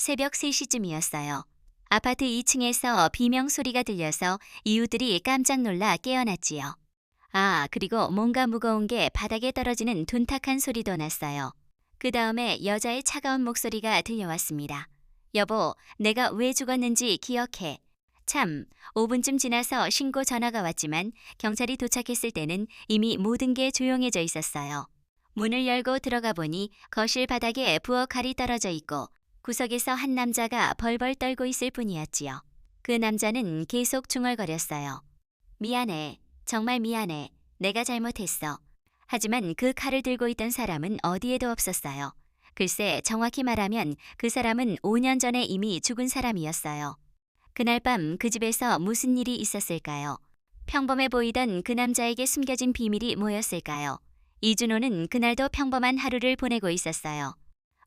새벽 3시쯤이었어요. 아파트 2층에서 비명 소리가 들려서 이웃들이 깜짝 놀라 깨어났지요. 아, 그리고 뭔가 무거운 게 바닥에 떨어지는 둔탁한 소리도 났어요. 그 다음에 여자의 차가운 목소리가 들려왔습니다. 여보, 내가 왜 죽었는지 기억해. 참, 5분쯤 지나서 신고 전화가 왔지만 경찰이 도착했을 때는 이미 모든 게 조용해져 있었어요. 문을 열고 들어가 보니 거실 바닥에 부엌 칼이 떨어져 있고 구석에서 한 남자가 벌벌 떨고 있을 뿐이었지요. 그 남자는 계속 중얼거렸어요. 미안해. 정말 미안해. 내가 잘못했어. 하지만 그 칼을 들고 있던 사람은 어디에도 없었어요. 글쎄, 정확히 말하면 그 사람은 5년 전에 이미 죽은 사람이었어요. 그날 밤 그 집에서 무슨 일이 있었을까요? 평범해 보이던 그 남자에게 숨겨진 비밀이 뭐였을까요? 이준호는 그날도 평범한 하루를 보내고 있었어요.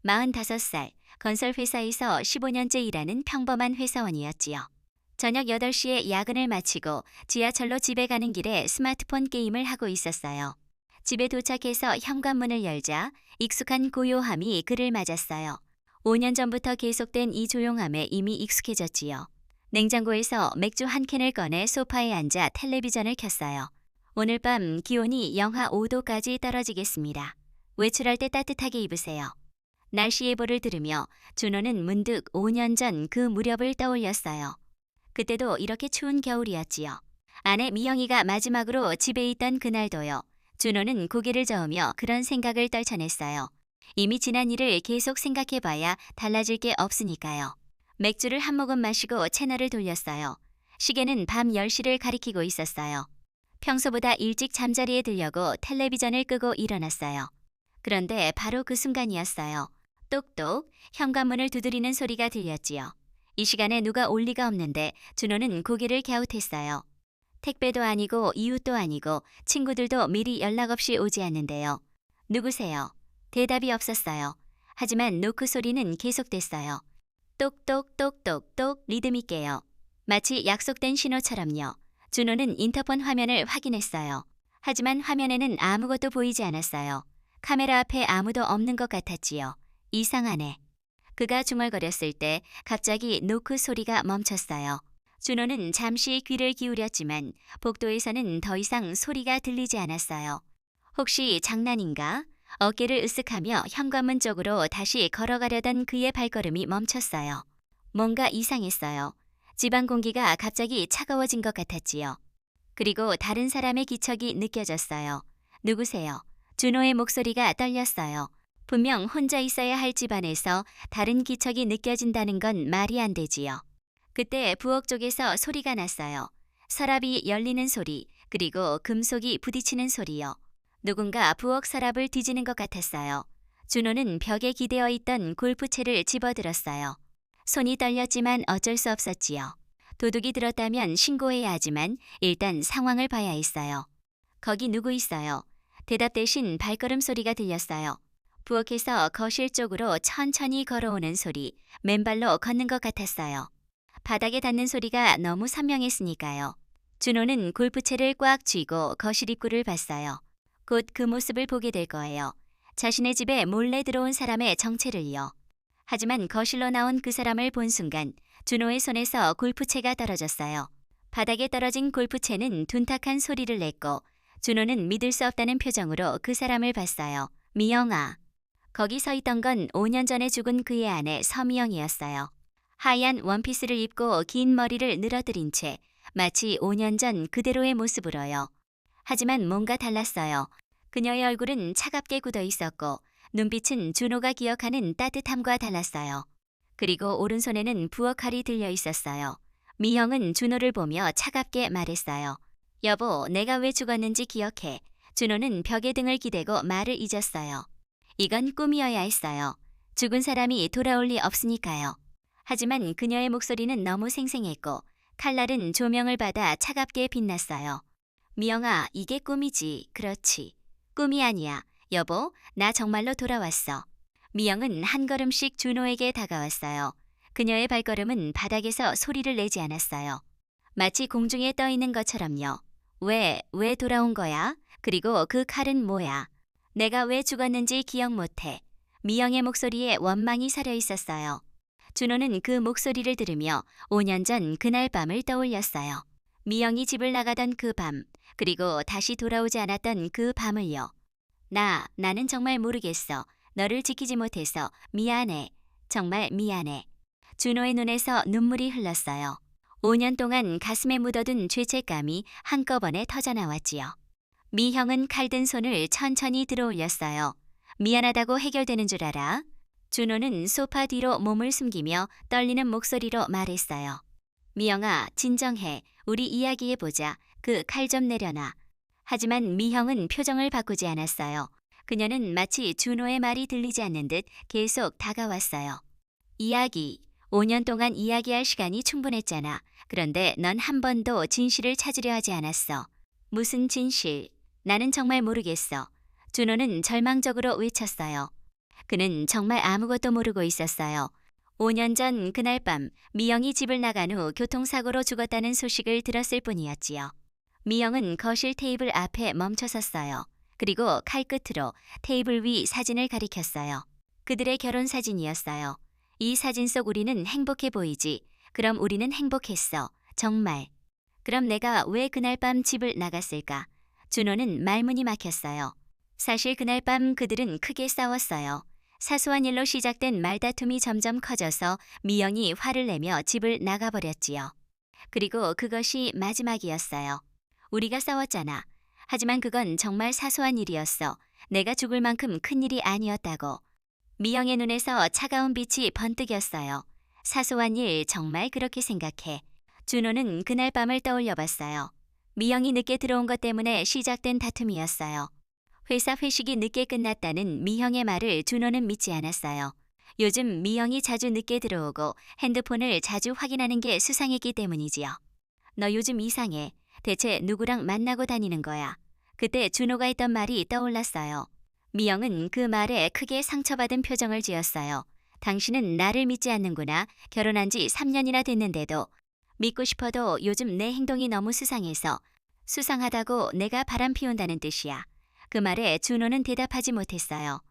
45살, 건설회사에서 15년째 일하는 평범한 회사원이었지요. 저녁 8시에 야근을 마치고 지하철로 집에 가는 길에 스마트폰 게임을 하고 있었어요. 집에 도착해서 현관문을 열자 익숙한 고요함이 그를 맞았어요. 5년 전부터 계속된 이 조용함에 이미 익숙해졌지요. 냉장고에서 맥주 한 캔을 꺼내 소파에 앉아 텔레비전을 켰어요. 오늘 밤 기온이 영하 5도까지 떨어지겠습니다. 외출할 때 따뜻하게 입으세요. 날씨 예보를 들으며 준호는 문득 5년 전 그 무렵을 떠올렸어요. 그때도 이렇게 추운 겨울이었지요. 아내 미영이가 마지막으로 집에 있던 그날도요. 준호는 고개를 저으며 그런 생각을 떨쳐냈어요. 이미 지난 일을 계속 생각해봐야 달라질 게 없으니까요. 맥주를 한 모금 마시고 채널을 돌렸어요. 시계는 밤 10시를 가리키고 있었어요. 평소보다 일찍 잠자리에 들려고 텔레비전을 끄고 일어났어요. 그런데 바로 그 순간이었어요. 똑똑 현관문을 두드리는 소리가 들렸지요. 이 시간에 누가 올 리가 없는데 준호는 고개를 갸웃했어요. 택배도 아니고 이웃도 아니고 친구들도 미리 연락 없이 오지 않는데요. 누구세요? 대답이 없었어요. 하지만 노크 소리는 계속됐어요. 똑똑똑똑똑 리듬 있게요. 마치 약속된 신호처럼요. 준호는 인터폰 화면을 확인했어요. 하지만 화면에는 아무것도 보이지 않았어요. 카메라 앞에 아무도 없는 것 같았지요. 이상하네. 그가 중얼거렸을 때 갑자기 노크 소리가 멈췄어요. 준호는 잠시 귀를 기울였지만 복도에서는 더 이상 소리가 들리지 않았어요. 혹시 장난인가? 어깨를 으쓱하며 현관문 쪽으로 다시 걸어가려던 그의 발걸음이 멈췄어요. 뭔가 이상했어요. 집안 공기가 갑자기 차가워진 것 같았지요. 그리고 다른 사람의 기척이 느껴졌어요. 누구세요? 준호의 목소리가 떨렸어요. 분명 혼자 있어야 할 집안에서 다른 기척이 느껴진다는 건 말이 안 되지요. 그때 부엌 쪽에서 소리가 났어요. 서랍이 열리는 소리, 그리고 금속이 부딪히는 소리요. 누군가 부엌 서랍을 뒤지는 것 같았어요. 준호는 벽에 기대어 있던 골프채를 집어들었어요. 손이 떨렸지만 어쩔 수 없었지요. 도둑이 들었다면 신고해야 하지만 일단 상황을 봐야 했어요. 거기 누구 있어요? 대답 대신 발걸음 소리가 들렸어요. 부엌에서 거실 쪽으로 천천히 걸어오는 소리, 맨발로 걷는 것 같았어요. 바닥에 닿는 소리가 너무 선명했으니까요. 준호는 골프채를 꽉 쥐고 거실 입구를 봤어요. 곧 그 모습을 보게 될 거예요. 자신의 집에 몰래 들어온 사람의 정체를요. 하지만 거실로 나온 그 사람을 본 순간 준호의 손에서 골프채가 떨어졌어요. 바닥에 떨어진 골프채는 둔탁한 소리를 냈고 준호는 믿을 수 없다는 표정으로 그 사람을 봤어요. 미영아. 거기 서 있던 건 5년 전에 죽은 그의 아내 서미영이었어요. 하얀 원피스를 입고 긴 머리를 늘어뜨린 채 마치 5년 전 그대로의 모습으로요. 하지만 뭔가 달랐어요. 그녀의 얼굴은 차갑게 굳어 있었고 눈빛은 준호가 기억하는 따뜻함과 달랐어요. 그리고 오른손에는 부엌 칼이 들려 있었어요. 미영은 준호를 보며 차갑게 말했어요. 여보, 내가 왜 죽었는지 기억해. 준호는 벽에 등을 기대고 말을 잊었어요. 이건 꿈이어야 했어요. 죽은 사람이 돌아올 리 없으니까요. 하지만 그녀의 목소리는 너무 생생했고 칼날은 조명을 받아 차갑게 빛났어요. 미영아, 이게 꿈이지. 그렇지. 꿈이 아니야. 여보, 나 정말로 돌아왔어. 미영은 한 걸음씩 준호에게 다가왔어요. 그녀의 발걸음은 바닥에서 소리를 내지 않았어요. 마치 공중에 떠 있는 것처럼요. 왜 돌아온 거야? 그리고 그 칼은 뭐야? 내가 왜 죽었는지 기억 못해. 미영의 목소리에 원망이 서려 있었어요. 준호는 그 목소리를 들으며 5년 전 그날 밤을 떠올렸어요. 미영이 집을 나가던 그 밤, 그리고 다시 돌아오지 않았던 그 밤을요. 나는 정말 모르겠어. 너를 지키지 못해서 미안해. 정말 미안해. 준호의 눈에서 눈물이 흘렀어요. 5년 동안 가슴에 묻어둔 죄책감이 한꺼번에 터져나왔지요. 미형은 칼든 손을 천천히 들어올렸어요. 미안하다고 해결되는 줄 알아? 준호는 소파 뒤로 몸을 숨기며 떨리는 목소리로 말했어요. 미영아, 진정해. 우리 이야기해보자. 그 칼 좀 내려놔. 하지만 미형은 표정을 바꾸지 않았어요. 그녀는 마치 준호의 말이 들리지 않는 듯 계속 다가왔어요. 이야기. 5년 동안 이야기할 시간이 충분했잖아. 그런데 넌 한 번도 진실을 찾으려 하지 않았어. 무슨 진실? 나는 정말 모르겠어. 준호는 절망적으로 외쳤어요. 그는 정말 아무것도 모르고 있었어요. 5년 전 그날 밤 미영이 집을 나간 후 교통사고로 죽었다는 소식을 들었을 뿐이었지요. 미영은 거실 테이블 앞에 멈춰섰어요. 그리고 칼끝으로 테이블 위 사진을 가리켰어요. 그들의 결혼 사진이었어요. 이 사진 속 우리는 행복해 보이지. 그럼 우리는 행복했어. 정말. 그럼 내가 왜 그날 밤 집을 나갔을까? 준호는 말문이 막혔어요. 사실 그날 밤 그들은 크게 싸웠어요. 사소한 일로 시작된 말다툼이 점점 커져서 미영이 화를 내며 집을 나가버렸지요. 그리고 그것이 마지막이었어요. 우리가 싸웠잖아. 하지만 그건 정말 사소한 일이었어. 내가 죽을 만큼 큰 일이 아니었다고. 미영의 눈에서 차가운 빛이 번뜩였어요. 사소한 일 정말 그렇게 생각해. 준호는 그날 밤을 떠올려 봤어요. 미영이 늦게 들어온 것 때문에 시작된 다툼이었어요. 회사 회식이 늦게 끝났다는 미형의 말을 준호는 믿지 않았어요. 요즘 미영이 자주 늦게 들어오고 핸드폰을 자주 확인하는 게 수상했기 때문이지요. 너 요즘 이상해. 대체 누구랑 만나고 다니는 거야? 그때 준호가 했던 말이 떠올랐어요. 미영은 그 말에 크게 상처받은 표정을 지었어요. 당신은 나를 믿지 않는구나. 결혼한 지 3년이나 됐는데도. 믿고 싶어도 요즘 내 행동이 너무 수상해서. 수상하다고 내가 바람 피운다는 뜻이야. 그 말에 준호는 대답하지 못했어요.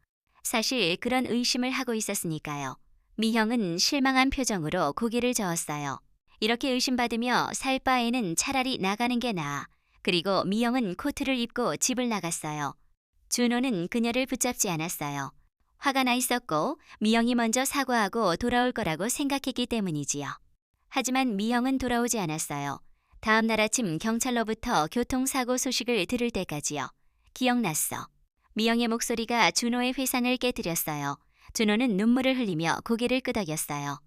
사실 그런 의심을 하고 있었으니까요. 미형은 실망한 표정으로 고개를 저었어요. 이렇게 의심받으며 살 바에는 차라리 나가는 게 나아. 그리고 미영은 코트를 입고 집을 나갔어요. 준호는 그녀를 붙잡지 않았어요. 화가 나 있었고 미영이 먼저 사과하고 돌아올 거라고 생각했기 때문이지요. 하지만 미영은 돌아오지 않았어요. 다음 날 아침 경찰로부터 교통사고 소식을 들을 때까지요. 기억났어. 미영의 목소리가 준호의 회상을 깨뜨렸어요. 준호는 눈물을 흘리며 고개를 끄덕였어요.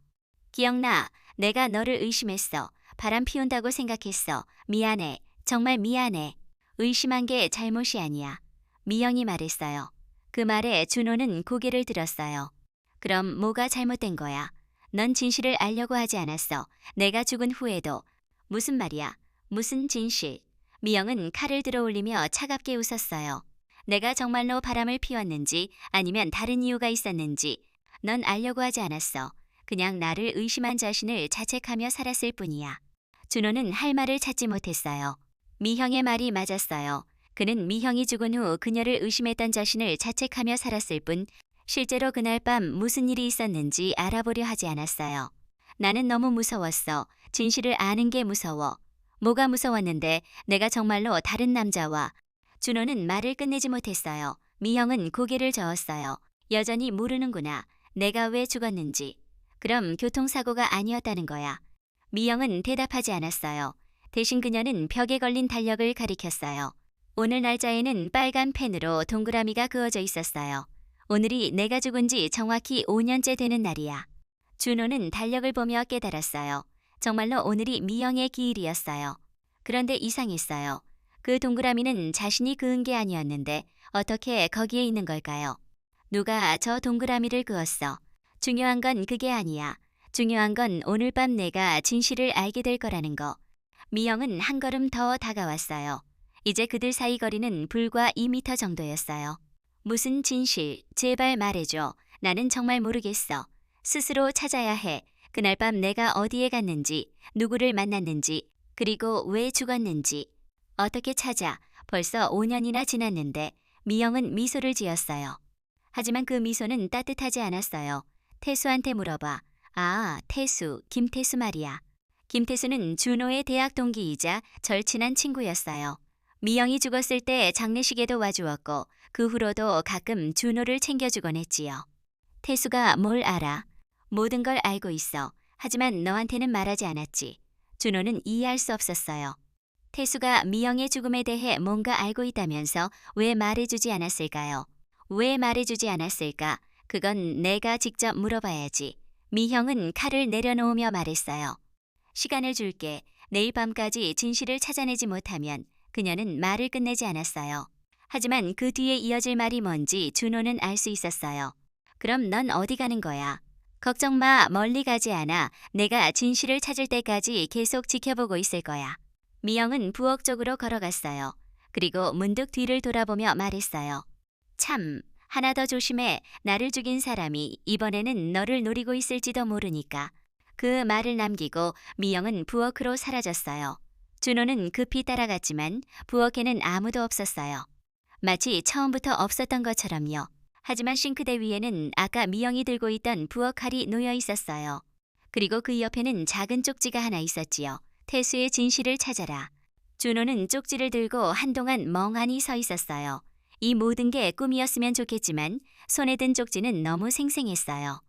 기억나. 내가 너를 의심했어. 바람 피운다고 생각했어. 미안해. 정말 미안해. 의심한 게 잘못이 아니야. 미영이 말했어요. 그 말에 준호는 고개를 들었어요. 그럼 뭐가 잘못된 거야? 넌 진실을 알려고 하지 않았어. 내가 죽은 후에도. 무슨 말이야? 무슨 진실? 미영은 칼을 들어 올리며 차갑게 웃었어요. 내가 정말로 바람을 피웠는지 아니면 다른 이유가 있었는지 넌 알려고 하지 않았어. 그냥 나를 의심한 자신을 자책하며 살았을 뿐이야. 준호는 할 말을 찾지 못했어요. 미형의 말이 맞았어요. 그는 미형이 죽은 후 그녀를 의심했던 자신을 자책하며 살았을 뿐 실제로 그날 밤 무슨 일이 있었는지 알아보려 하지 않았어요. 나는 너무 무서웠어. 진실을 아는 게 무서워. 뭐가 무서웠는데 내가 정말로 다른 남자와. 준호는 말을 끝내지 못했어요. 미형은 고개를 저었어요. 여전히 모르는구나. 내가 왜 죽었는지. 그럼 교통사고가 아니었다는 거야. 미영은 대답하지 않았어요. 대신 그녀는 벽에 걸린 달력을 가리켰어요. 오늘 날짜에는 빨간 펜으로 동그라미가 그어져 있었어요. 오늘이 내가 죽은 지 정확히 5년째 되는 날이야. 준호는 달력을 보며 깨달았어요. 정말로 오늘이 미영의 기일이었어요. 그런데 이상했어요. 그 동그라미는 자신이 그은 게 아니었는데 어떻게 거기에 있는 걸까요? 누가 저 동그라미를 그었어? 중요한 건 그게 아니야. 중요한 건 오늘 밤 내가 진실을 알게 될 거라는 거. 미영은 한 걸음 더 다가왔어요. 이제 그들 사이 거리는 불과 2미터 정도였어요. 무슨 진실? 제발 말해줘. 나는 정말 모르겠어. 스스로 찾아야 해. 그날 밤 내가 어디에 갔는지, 누구를 만났는지, 그리고 왜 죽었는지. 어떻게 찾아? 벌써 5년이나 지났는데 미영은 미소를 지었어요. 하지만 그 미소는 따뜻하지 않았어요. 태수한테 물어봐. 아, 태수, 김태수 말이야. 김태수는 준호의 대학 동기이자 절친한 친구였어요. 미영이 죽었을 때 장례식에도 와주었고 그 후로도 가끔 준호를 챙겨주곤 했지요. 태수가 뭘 알아? 모든 걸 알고 있어. 하지만 너한테는 말하지 않았지. 준호는 이해할 수 없었어요. 태수가 미영의 죽음에 대해 뭔가 알고 있다면서 왜 말해주지 않았을까요? 왜 말해주지 않았을까? 그건 내가 직접 물어봐야지. 미형은 칼을 내려놓으며 말했어요. 시간을 줄게. 내일 밤까지 진실을 찾아내지 못하면 그녀는 말을 끝내지 않았어요. 하지만 그 뒤에 이어질 말이 뭔지 준호는 알 수 있었어요. 그럼 넌 어디 가는 거야? 걱정 마, 멀리 가지 않아. 내가 진실을 찾을 때까지 계속 지켜보고 있을 거야. 미영은 부엌 쪽으로 걸어갔어요. 그리고 문득 뒤를 돌아보며 말했어요. 참, 하나 더 조심해. 나를 죽인 사람이 이번에는 너를 노리고 있을지도 모르니까. 그 말을 남기고 미영은 부엌으로 사라졌어요. 준호는 급히 따라갔지만 부엌에는 아무도 없었어요. 마치 처음부터 없었던 것처럼요. 하지만 싱크대 위에는 아까 미영이 들고 있던 부엌 칼이 놓여 있었어요. 그리고 그 옆에는 작은 쪽지가 하나 있었지요. 태수의 진실을 찾아라. 준호는 쪽지를 들고 한동안 멍하니 서 있었어요. 이 모든 게 꿈이었으면 좋겠지만 손에 든 쪽지는 너무 생생했어요.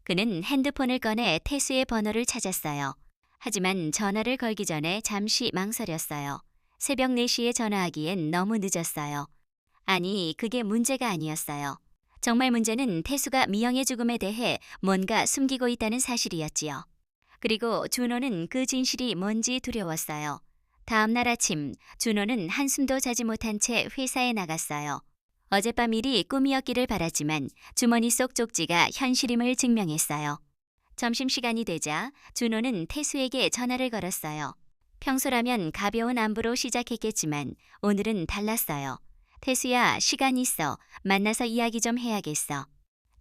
그는 핸드폰을 꺼내 태수의 번호를 찾았어요. 하지만 전화를 걸기 전에 잠시 망설였어요. 새벽 4시에 전화하기엔 너무 늦었어요. 아니, 그게 문제가 아니었어요. 정말 문제는 태수가 미영의 죽음에 대해 뭔가 숨기고 있다는 사실이었지요. 그리고 준호는 그 진실이 뭔지 두려웠어요. 다음 날 아침, 준호는 한숨도 자지 못한 채 회사에 나갔어요. 어젯밤 일이 꿈이었기를 바랐지만 주머니 속 쪽지가 현실임을 증명했어요. 점심시간이 되자 준호는 태수에게 전화를 걸었어요. 평소라면 가벼운 안부로 시작했겠지만 오늘은 달랐어요. 태수야, 시간 있어. 만나서 이야기 좀 해야겠어.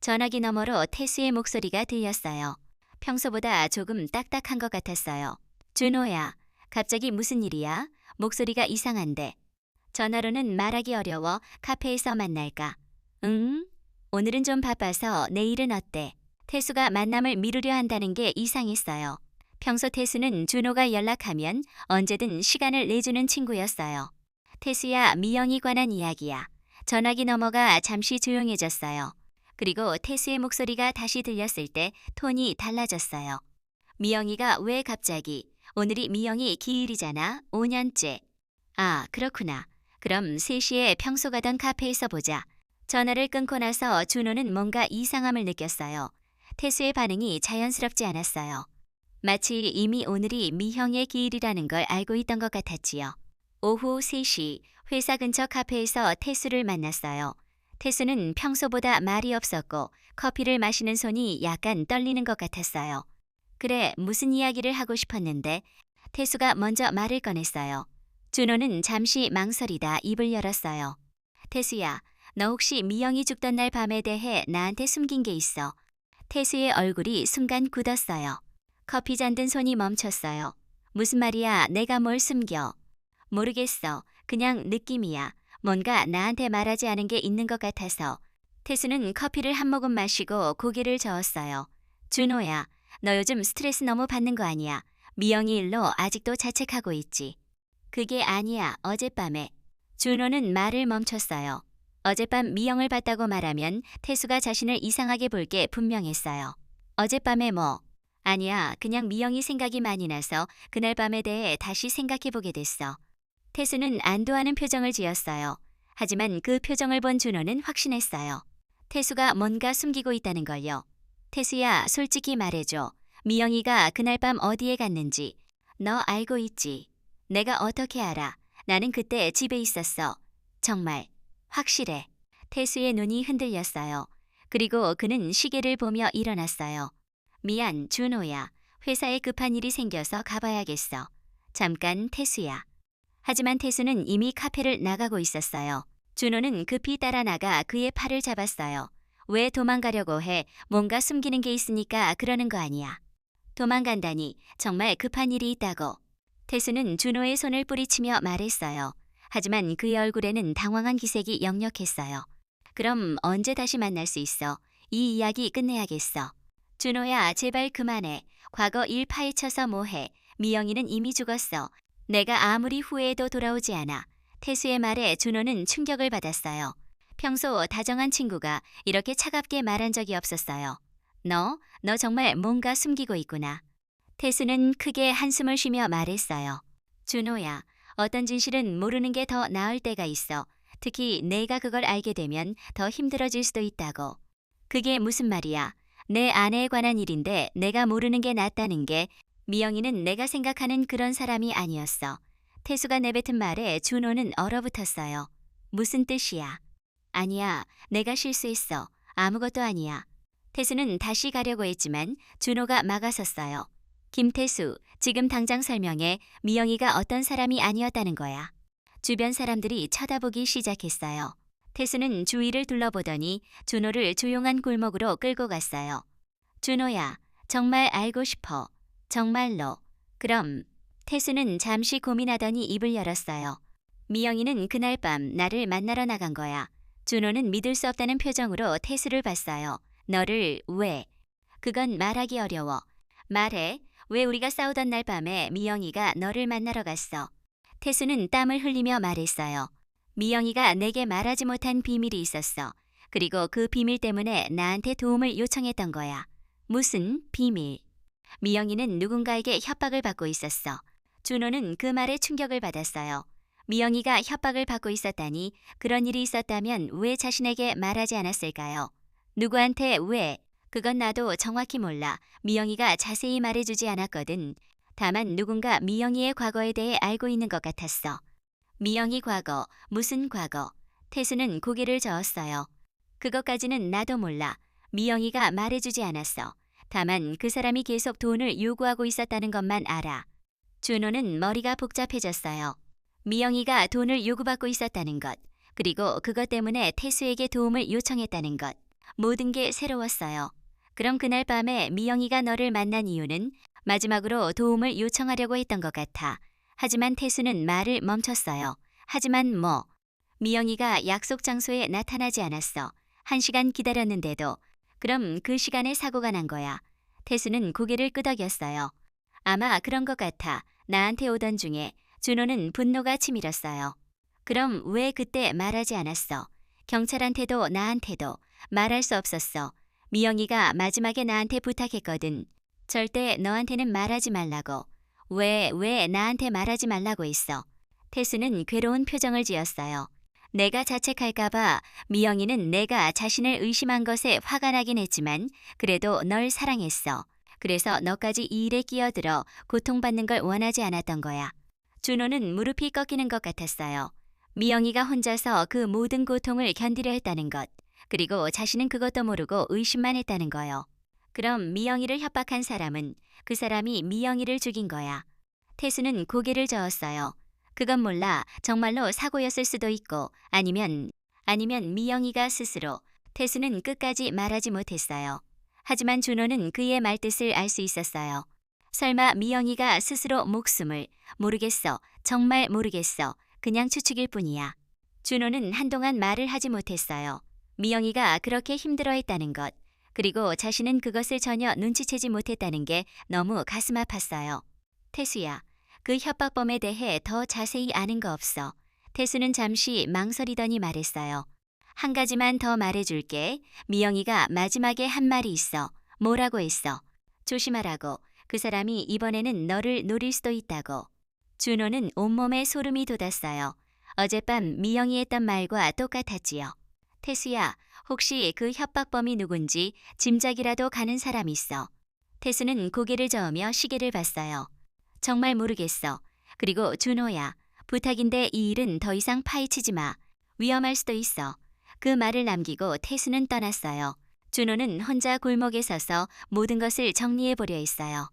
전화기 너머로 태수의 목소리가 들렸어요. 평소보다 조금 딱딱한 것 같았어요. 준호야, 갑자기 무슨 일이야? 목소리가 이상한데. 전화로는 말하기 어려워. 카페에서 만날까? 응? 오늘은 좀 바빠서 내일은 어때? 태수가 만남을 미루려 한다는 게 이상했어요. 평소 태수는 준호가 연락하면 언제든 시간을 내주는 친구였어요. 태수야, 미영이 관한 이야기야. 전화기 너머가 잠시 조용해졌어요. 그리고 태수의 목소리가 다시 들렸을 때 톤이 달라졌어요. 미영이가 왜 갑자기? 오늘이 미영이 기일이잖아. 5년째. 아, 그렇구나. 그럼 3시에 평소 가던 카페에서 보자. 전화를 끊고 나서 준호는 뭔가 이상함을 느꼈어요. 태수의 반응이 자연스럽지 않았어요. 마치 이미 오늘이 미형의 기일이라는 걸 알고 있던 것 같았지요. 오후 3시 회사 근처 카페에서 태수를 만났어요. 태수는 평소보다 말이 없었고 커피를 마시는 손이 약간 떨리는 것 같았어요. 그래, 무슨 이야기를 하고 싶었는데? 태수가 먼저 말을 꺼냈어요. 준호는 잠시 망설이다 입을 열었어요. 태수야, 너 혹시 미영이 죽던 날 밤에 대해 나한테 숨긴 게 있어? 태수의 얼굴이 순간 굳었어요. 커피 잔 든 손이 멈췄어요. 무슨 말이야, 내가 뭘 숨겨? 모르겠어. 그냥 느낌이야. 뭔가 나한테 말하지 않은 게 있는 것 같아서. 태수는 커피를 한 모금 마시고 고개를 저었어요. 준호야, 너 요즘 스트레스 너무 받는 거 아니야? 미영이 일로 아직도 자책하고 있지. 그게 아니야, 어젯밤에. 준호는 말을 멈췄어요. 어젯밤 미영을 봤다고 말하면 태수가 자신을 이상하게 볼 게 분명했어요. 어젯밤에 뭐? 아니야, 그냥 미영이 생각이 많이 나서 그날 밤에 대해 다시 생각해보게 됐어. 태수는 안도하는 표정을 지었어요. 하지만 그 표정을 본 준호는 확신했어요. 태수가 뭔가 숨기고 있다는 걸요. 태수야, 솔직히 말해줘. 미영이가 그날 밤 어디에 갔는지. 너 알고 있지? 내가 어떻게 알아? 나는 그때 집에 있었어. 정말. 확실해. 태수의 눈이 흔들렸어요. 그리고 그는 시계를 보며 일어났어요. 미안, 준호야. 회사에 급한 일이 생겨서 가봐야겠어. 잠깐, 태수야. 하지만 태수는 이미 카페를 나가고 있었어요. 준호는 급히 따라 나가 그의 팔을 잡았어요. 왜 도망가려고 해? 뭔가 숨기는 게 있으니까 그러는 거 아니야. 도망간다니, 정말 급한 일이 있다고. 태수는 준호의 손을 뿌리치며 말했어요. 하지만 그의 얼굴에는 당황한 기색이 역력했어요. 그럼 언제 다시 만날 수 있어? 이 이야기 끝내야겠어. 준호야, 제발 그만해. 과거 일 파헤쳐서 뭐해. 미영이는 이미 죽었어. 내가 아무리 후회해도 돌아오지 않아. 태수의 말에 준호는 충격을 받았어요. 평소 다정한 친구가 이렇게 차갑게 말한 적이 없었어요. 너 정말 뭔가 숨기고 있구나. 태수는 크게 한숨을 쉬며 말했어요. 준호야, 어떤 진실은 모르는 게 더 나을 때가 있어. 특히 내가 그걸 알게 되면 더 힘들어질 수도 있다고. 그게 무슨 말이야? 내 아내에 관한 일인데 내가 모르는 게 낫다는 게 미영이는 내가 생각하는 그런 사람이 아니었어. 태수가 내뱉은 말에 준호는 얼어붙었어요. 무슨 뜻이야? 아니야, 내가 실수했어. 아무것도 아니야. 태수는 다시 가려고 했지만 준호가 막아섰어요. 김태수, 지금 당장 설명해. 미영이가 어떤 사람이 아니었다는 거야. 주변 사람들이 쳐다보기 시작했어요. 태수는 주위를 둘러보더니 준호를 조용한 골목으로 끌고 갔어요. 준호야, 정말 알고 싶어. 정말로. 그럼. 태수는 잠시 고민하더니 입을 열었어요. 미영이는 그날 밤 나를 만나러 나간 거야. 준호는 믿을 수 없다는 표정으로 태수를 봤어요. 너를 왜? 그건 말하기 어려워. 말해. 왜 우리가 싸우던 날 밤에 미영이가 너를 만나러 갔어? 태수는 땀을 흘리며 말했어요. 미영이가 내게 말하지 못한 비밀이 있었어. 그리고 그 비밀 때문에 나한테 도움을 요청했던 거야. 무슨 비밀? 미영이는 누군가에게 협박을 받고 있었어. 준호는 그 말에 충격을 받았어요. 미영이가 협박을 받고 있었다니 그런 일이 있었다면 왜 자신에게 말하지 않았을까요? 누구한테 왜? 그건 나도 정확히 몰라. 미영이가 자세히 말해주지 않았거든. 다만 누군가 미영이의 과거에 대해 알고 있는 것 같았어. 미영이 과거, 무슨 과거? 태수는 고개를 저었어요. 그것까지는 나도 몰라. 미영이가 말해주지 않았어. 다만 그 사람이 계속 돈을 요구하고 있었다는 것만 알아. 준호는 머리가 복잡해졌어요. 미영이가 돈을 요구받고 있었다는 것, 그리고 그것 때문에 태수에게 도움을 요청했다는 것. 모든 게 새로웠어요. 그럼 그날 밤에 미영이가 너를 만난 이유는 마지막으로 도움을 요청하려고 했던 것 같아. 하지만 태수는 말을 멈췄어요. 하지만 뭐? 미영이가 약속 장소에 나타나지 않았어. 1시간 기다렸는데도. 그럼 그 시간에 사고가 난 거야. 태수는 고개를 끄덕였어요. 아마 그런 것 같아. 나한테 오던 중에. 준호는 분노가 치밀었어요. 그럼 왜 그때 말하지 않았어? 경찰한테도 나한테도 말할 수 없었어. 미영이가 마지막에 나한테 부탁했거든. 절대 너한테는 말하지 말라고. 왜 나한테 말하지 말라고 했어? 태수는 괴로운 표정을 지었어요. 내가 자책할까봐. 미영이는 내가 자신을 의심한 것에 화가 나긴 했지만 그래도 널 사랑했어. 그래서 너까지 이 일에 끼어들어 고통받는 걸 원하지 않았던 거야. 준호는 무릎이 꺾이는 것 같았어요. 미영이가 혼자서 그 모든 고통을 견디려 했다는 것. 그리고 자신은 그것도 모르고 의심만 했다는 거요. 그럼 미영이를 협박한 사람은 그 사람이 미영이를 죽인 거야. 태수는 고개를 저었어요. 그건 몰라. 정말로 사고였을 수도 있고 아니면 미영이가 스스로. 태수는 끝까지 말하지 못했어요. 하지만 준호는 그의 말뜻을 알 수 있었어요. 설마 미영이가 스스로 목숨을. 모르겠어. 정말 모르겠어. 그냥 추측일 뿐이야. 준호는 한동안 말을 하지 못했어요. 미영이가 그렇게 힘들어했다는 것, 그리고 자신은 그것을 전혀 눈치채지 못했다는 게 너무 가슴 아팠어요. 태수야, 그 협박범에 대해 더 자세히 아는 거 없어? 태수는 잠시 망설이더니 말했어요. 한 가지만 더 말해줄게. 미영이가 마지막에 한 말이 있어. 뭐라고 했어? 조심하라고. 그 사람이 이번에는 너를 노릴 수도 있다고. 준호는 온몸에 소름이 돋았어요. 어젯밤 미영이 했던 말과 똑같았지요. 태수야, 혹시 그 협박범이 누군지 짐작이라도 가는 사람 있어? 태수는 고개를 저으며 시계를 봤어요. 정말 모르겠어. 그리고 준호야, 부탁인데 이 일은 더 이상 파헤치지 마. 위험할 수도 있어. 그 말을 남기고 태수는 떠났어요. 준호는 혼자 골목에 서서 모든 것을 정리해 보려 했어요.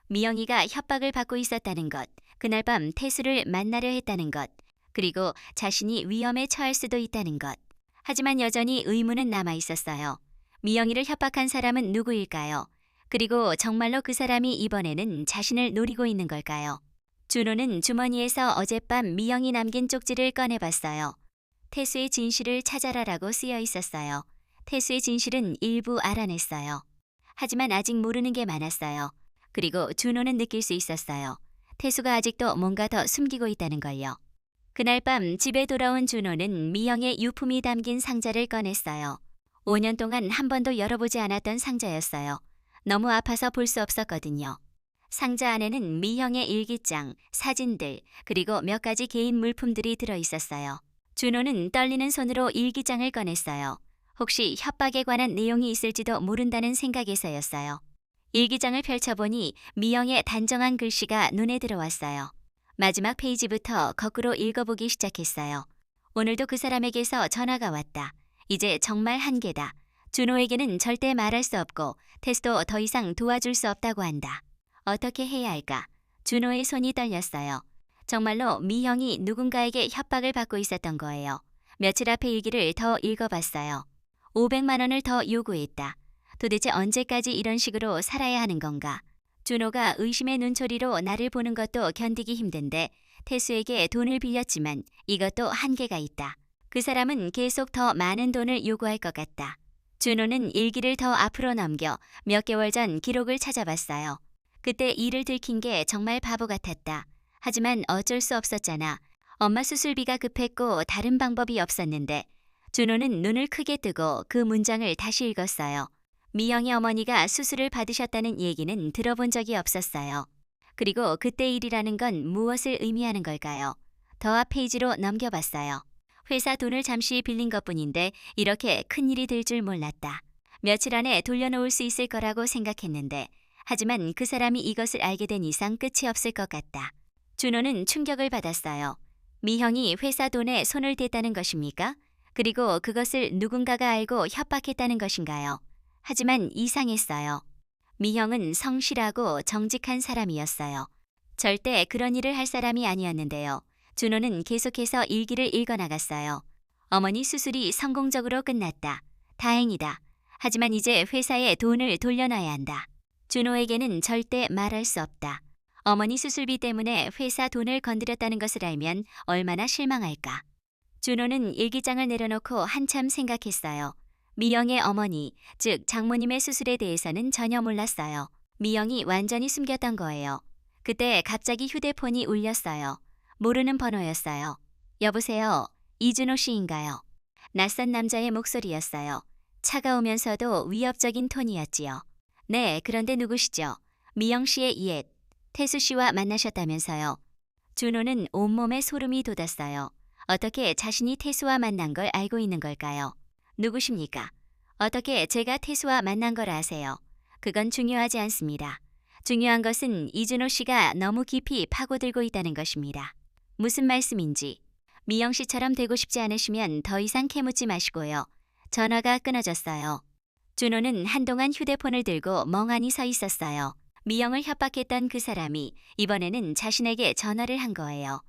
미영이가 협박을 받고 있었다는 것, 그날 밤 태수를 만나려 했다는 것, 그리고 자신이 위험에 처할 수도 있다는 것. 하지만 여전히 의문은 남아 있었어요. 미영이를 협박한 사람은 누구일까요? 그리고 정말로 그 사람이 이번에는 자신을 노리고 있는 걸까요? 준호는 주머니에서 어젯밤 미영이 남긴 쪽지를 꺼내봤어요. 태수의 진실을 찾아라라고 쓰여 있었어요. 태수의 진실은 일부 알아냈어요. 하지만 아직 모르는 게 많았어요. 그리고 준호는 느낄 수 있었어요. 태수가 아직도 뭔가 더 숨기고 있다는 걸요. 그날 밤 집에 돌아온 준호는 미영의 유품이 담긴 상자를 꺼냈어요. 5년 동안 한 번도 열어보지 않았던 상자였어요. 너무 아파서 볼 수 없었거든요. 상자 안에는 미형의 일기장, 사진들, 그리고 몇 가지 개인 물품들이 들어 있었어요. 준호는 떨리는 손으로 일기장을 꺼냈어요. 혹시 협박에 관한 내용이 있을지도 모른다는 생각에서였어요. 일기장을 펼쳐보니 미영의 단정한 글씨가 눈에 들어왔어요. 마지막 페이지부터 거꾸로 읽어보기 시작했어요. 오늘도 그 사람에게서 전화가 왔다. 이제 정말 한계다. 준호에게는 절대 말할 수 없고 태수도 더 이상 도와줄 수 없다고 한다. 어떻게 해야 할까? 준호의 손이 떨렸어요. 정말로 미형이 누군가에게 협박을 받고 있었던 거예요. 며칠 앞의 일기를 더 읽어봤어요. 500만 원을 더 요구했다. 도대체 언제까지 이런 식으로 살아야 하는 건가? 준호가 의심의 눈초리로 나를 보는 것도 견디기 힘든데 태수에게 돈을 빌렸지만 이것도 한계가 있다. 그 사람은 계속 더 많은 돈을 요구할 것 같다. 준호는 일기를 더 앞으로 넘겨 몇 개월 전 기록을 찾아봤어요. 그때 일을 들킨 게 정말 바보 같았다. 하지만 어쩔 수 없었잖아. 엄마 수술비가 급했고 다른 방법이 없었는데 준호는 눈을 크게 뜨고 그 문장을 다시 읽었어요. 미영의 어머니가 수술을 받으셨다는 얘기는 들어본 적이 없었어요. 그리고 그때 일이라는 건 무엇을 의미하는 걸까요? 더 앞 페이지로 넘겨봤어요. 회사 돈을 잠시 빌린 것뿐인데 이렇게 큰일이 될 줄 몰랐다. 며칠 안에 돌려놓을 수 있을 거라고 생각했는데 하지만 그 사람이 이것을 알게 된 이상 끝이 없을 것 같다. 준호는 충격을 받았어요. 미형이 회사 돈에 손을 댔다는 것입니까? 그리고 그것을 누군가가 알고 협박했다는 것인가요? 하지만 이상했어요. 미형은 성실하고 정직한 사람이었어요. 절대 그런 일을 할 사람이 아니었는데요. 준호는 계속해서 일기를 읽어나갔어요. 어머니 수술이 성공적으로 끝났다. 다행이다. 하지만 이제 회사에 돈을 돌려놔야 한다. 준호에게는 절대 말할 수 없다. 어머니 수술비 때문에 회사 돈을 건드렸다는 것을 알면 얼마나 실망할까. 준호는 일기장을 내려놓고 한참 생각했어요. 미영의 어머니, 즉 장모님의 수술에 대해서는 전혀 몰랐어요. 미영이 완전히 숨겼던 거예요. 그때 갑자기 휴대폰이 울렸어요. 모르는 번호였어요. 여보세요. 이준호 씨인가요? 낯선 남자의 목소리였어요. 차가우면서도 위협적인 톤이었지요. 네, 그런데 누구시죠? 미영 씨의 옛, 태수 씨와 만나셨다면서요. 준호는 온몸에 소름이 돋았어요. 어떻게 자신이 태수와 만난 걸 알고 있는 걸까요? 누구십니까? 어떻게 제가 태수와 만난 걸 아세요? 그건 중요하지 않습니다. 중요한 것은 이준호 씨가 너무 깊이 파고들고 있다는 것입니다. 무슨 말씀인지. 미영 씨처럼 되고 싶지 않으시면 더 이상 캐묻지 마시고요. 전화가 끊어졌어요. 준호는 한동안 휴대폰을 들고 멍하니 서 있었어요. 미영을 협박했던 그 사람이 이번에는 자신에게 전화를 한 거예요.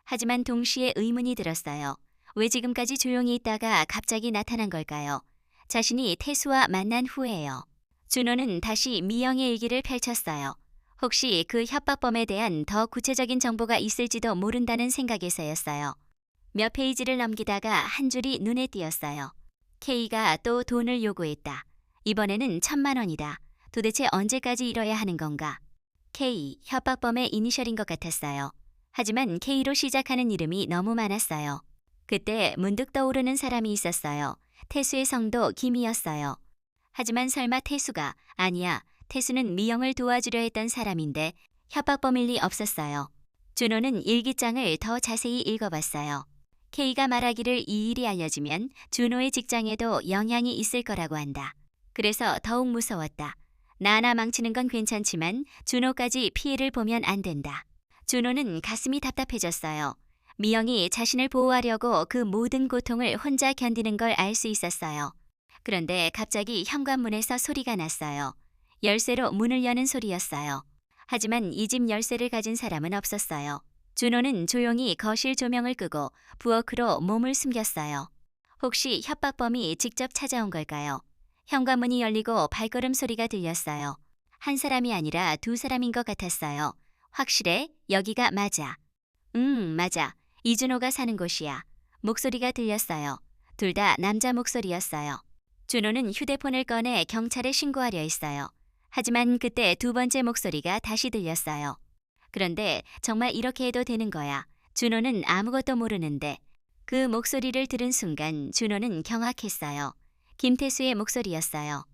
하지만 동시에 의문이 들었어요. 왜 지금까지 조용히 있다가 갑자기 나타난 걸까요? 자신이 태수와 만난 후에요. 준호는 다시 미영의 일기를 펼쳤어요. 혹시 그 협박범에 대한 더 구체적인 정보가 있을지도 모른다는 생각에서였어요. 몇 페이지를 넘기다가 한 줄이 눈에 띄었어요. K가 또 돈을 요구했다. 이번에는 1,000만 원이다. 도대체 언제까지 이뤄야 하는 건가? K, 협박범의 이니셜인 것 같았어요. 하지만 K로 시작하는 이름이 너무 많았어요. 그때 문득 떠오르는 사람이 있었어요. 태수의 성도 김이었어요. 하지만 설마 태수가, 아니야, 태수는 미영을 도와주려 했던 사람인데 협박범일 리 없었어요. 준호는 일기장을 더 자세히 읽어봤어요. K가 말하기를 이 일이 알려지면 준호의 직장에도 영향이 있을 거라고 한다. 그래서 더욱 무서웠다. 나나 망치는 건 괜찮지만 준호까지 피해를 보면 안 된다. 준호는 가슴이 답답해졌어요. 미영이 자신을 보호하려고 그 모든 고통을 혼자 견디는 걸 알 수 있었어요. 그런데 갑자기 현관문에서 소리가 났어요. 열쇠로 문을 여는 소리였어요. 하지만 이 집 열쇠를 가진 사람은 없었어요. 준호는 조용히 거실 조명을 끄고 부엌으로 몸을 숨겼어요. 혹시 협박범이 직접 찾아온 걸까요? 현관문이 열리고 발걸음 소리가 들렸어요. 한 사람이 아니라 두 사람인 것 같았어요. 확실해? 여기가 맞아. 맞아. 이준호가 사는 곳이야. 목소리가 들렸어요. 둘 다 남자 목소리였어요. 준호는 휴대폰을 꺼내 경찰에 신고하려 했어요. 하지만 그때 두 번째 목소리가 다시 들렸어요. 그런데 정말 이렇게 해도 되는 거야. 준호는 아무것도 모르는데. 그 목소리를 들은 순간 준호는 경악했어요. 김태수의 목소리였어요.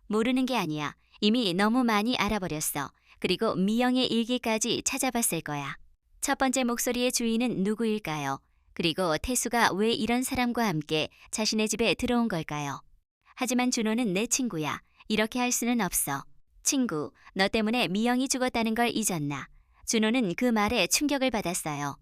모르는 게 아니야. 이미 너무 많이 알아버렸어. 그리고 미영의 일기까지 찾아봤을 거야. 첫 번째 목소리의 주인은 누구일까요? 그리고 태수가 왜 이런 사람과 함께 자신의 집에 들어온 걸까요? 하지만 준호는 내 친구야. 이렇게 할 수는 없어. 친구, 너 때문에 미영이 죽었다는 걸 잊었나? 준호는 그 말에 충격을 받았어요.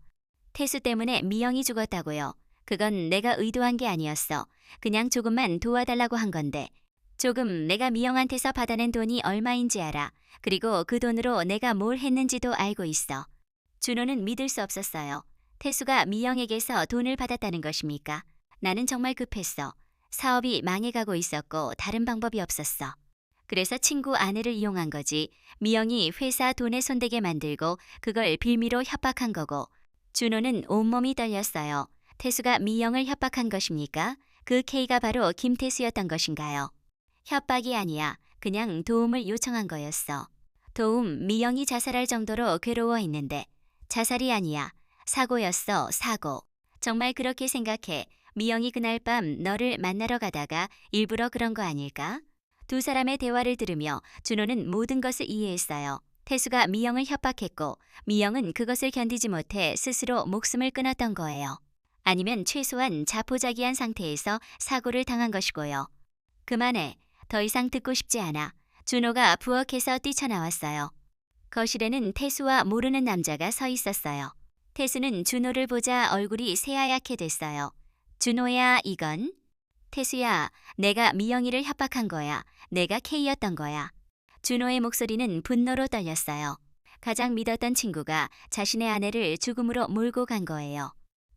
태수 때문에 미영이 죽었다고요. 그건 내가 의도한 게 아니었어. 그냥 조금만 도와달라고 한 건데. 조금 내가 미영한테서 받아낸 돈이 얼마인지 알아. 그리고 그 돈으로 내가 뭘 했는지도 알고 있어. 준호는 믿을 수 없었어요. 태수가 미영에게서 돈을 받았다는 것입니까? 나는 정말 급했어. 사업이 망해가고 있었고 다른 방법이 없었어. 그래서 친구 아내를 이용한 거지. 미영이 회사 돈에 손대게 만들고 그걸 빌미로 협박한 거고. 준호는 온몸이 떨렸어요. 태수가 미영을 협박한 것입니까? 그 K가 바로 김태수였던 것인가요? 협박이 아니야. 그냥 도움을 요청한 거였어. 도움, 미영이 자살할 정도로 괴로워했는데. 자살이 아니야. 사고였어, 사고. 정말 그렇게 생각해. 미영이 그날 밤 너를 만나러 가다가 일부러 그런 거 아닐까? 두 사람의 대화를 들으며 준호는 모든 것을 이해했어요. 태수가 미영을 협박했고 미영은 그것을 견디지 못해 스스로 목숨을 끊었던 거예요. 아니면 최소한 자포자기한 상태에서 사고를 당한 것이고요. 그만해. 더 이상 듣고 싶지 않아. 준호가 부엌에서 뛰쳐나왔어요. 거실에는 태수와 모르는 남자가 서 있었어요. 태수는 준호를 보자 얼굴이 새하얗게 됐어요. 준호야, 이건? 태수야, 내가 미영이를 협박한 거야. 내가 K였던 거야. 준호의 목소리는 분노로 떨렸어요. 가장 믿었던 친구가 자신의 아내를 죽음으로 몰고 간 거예요.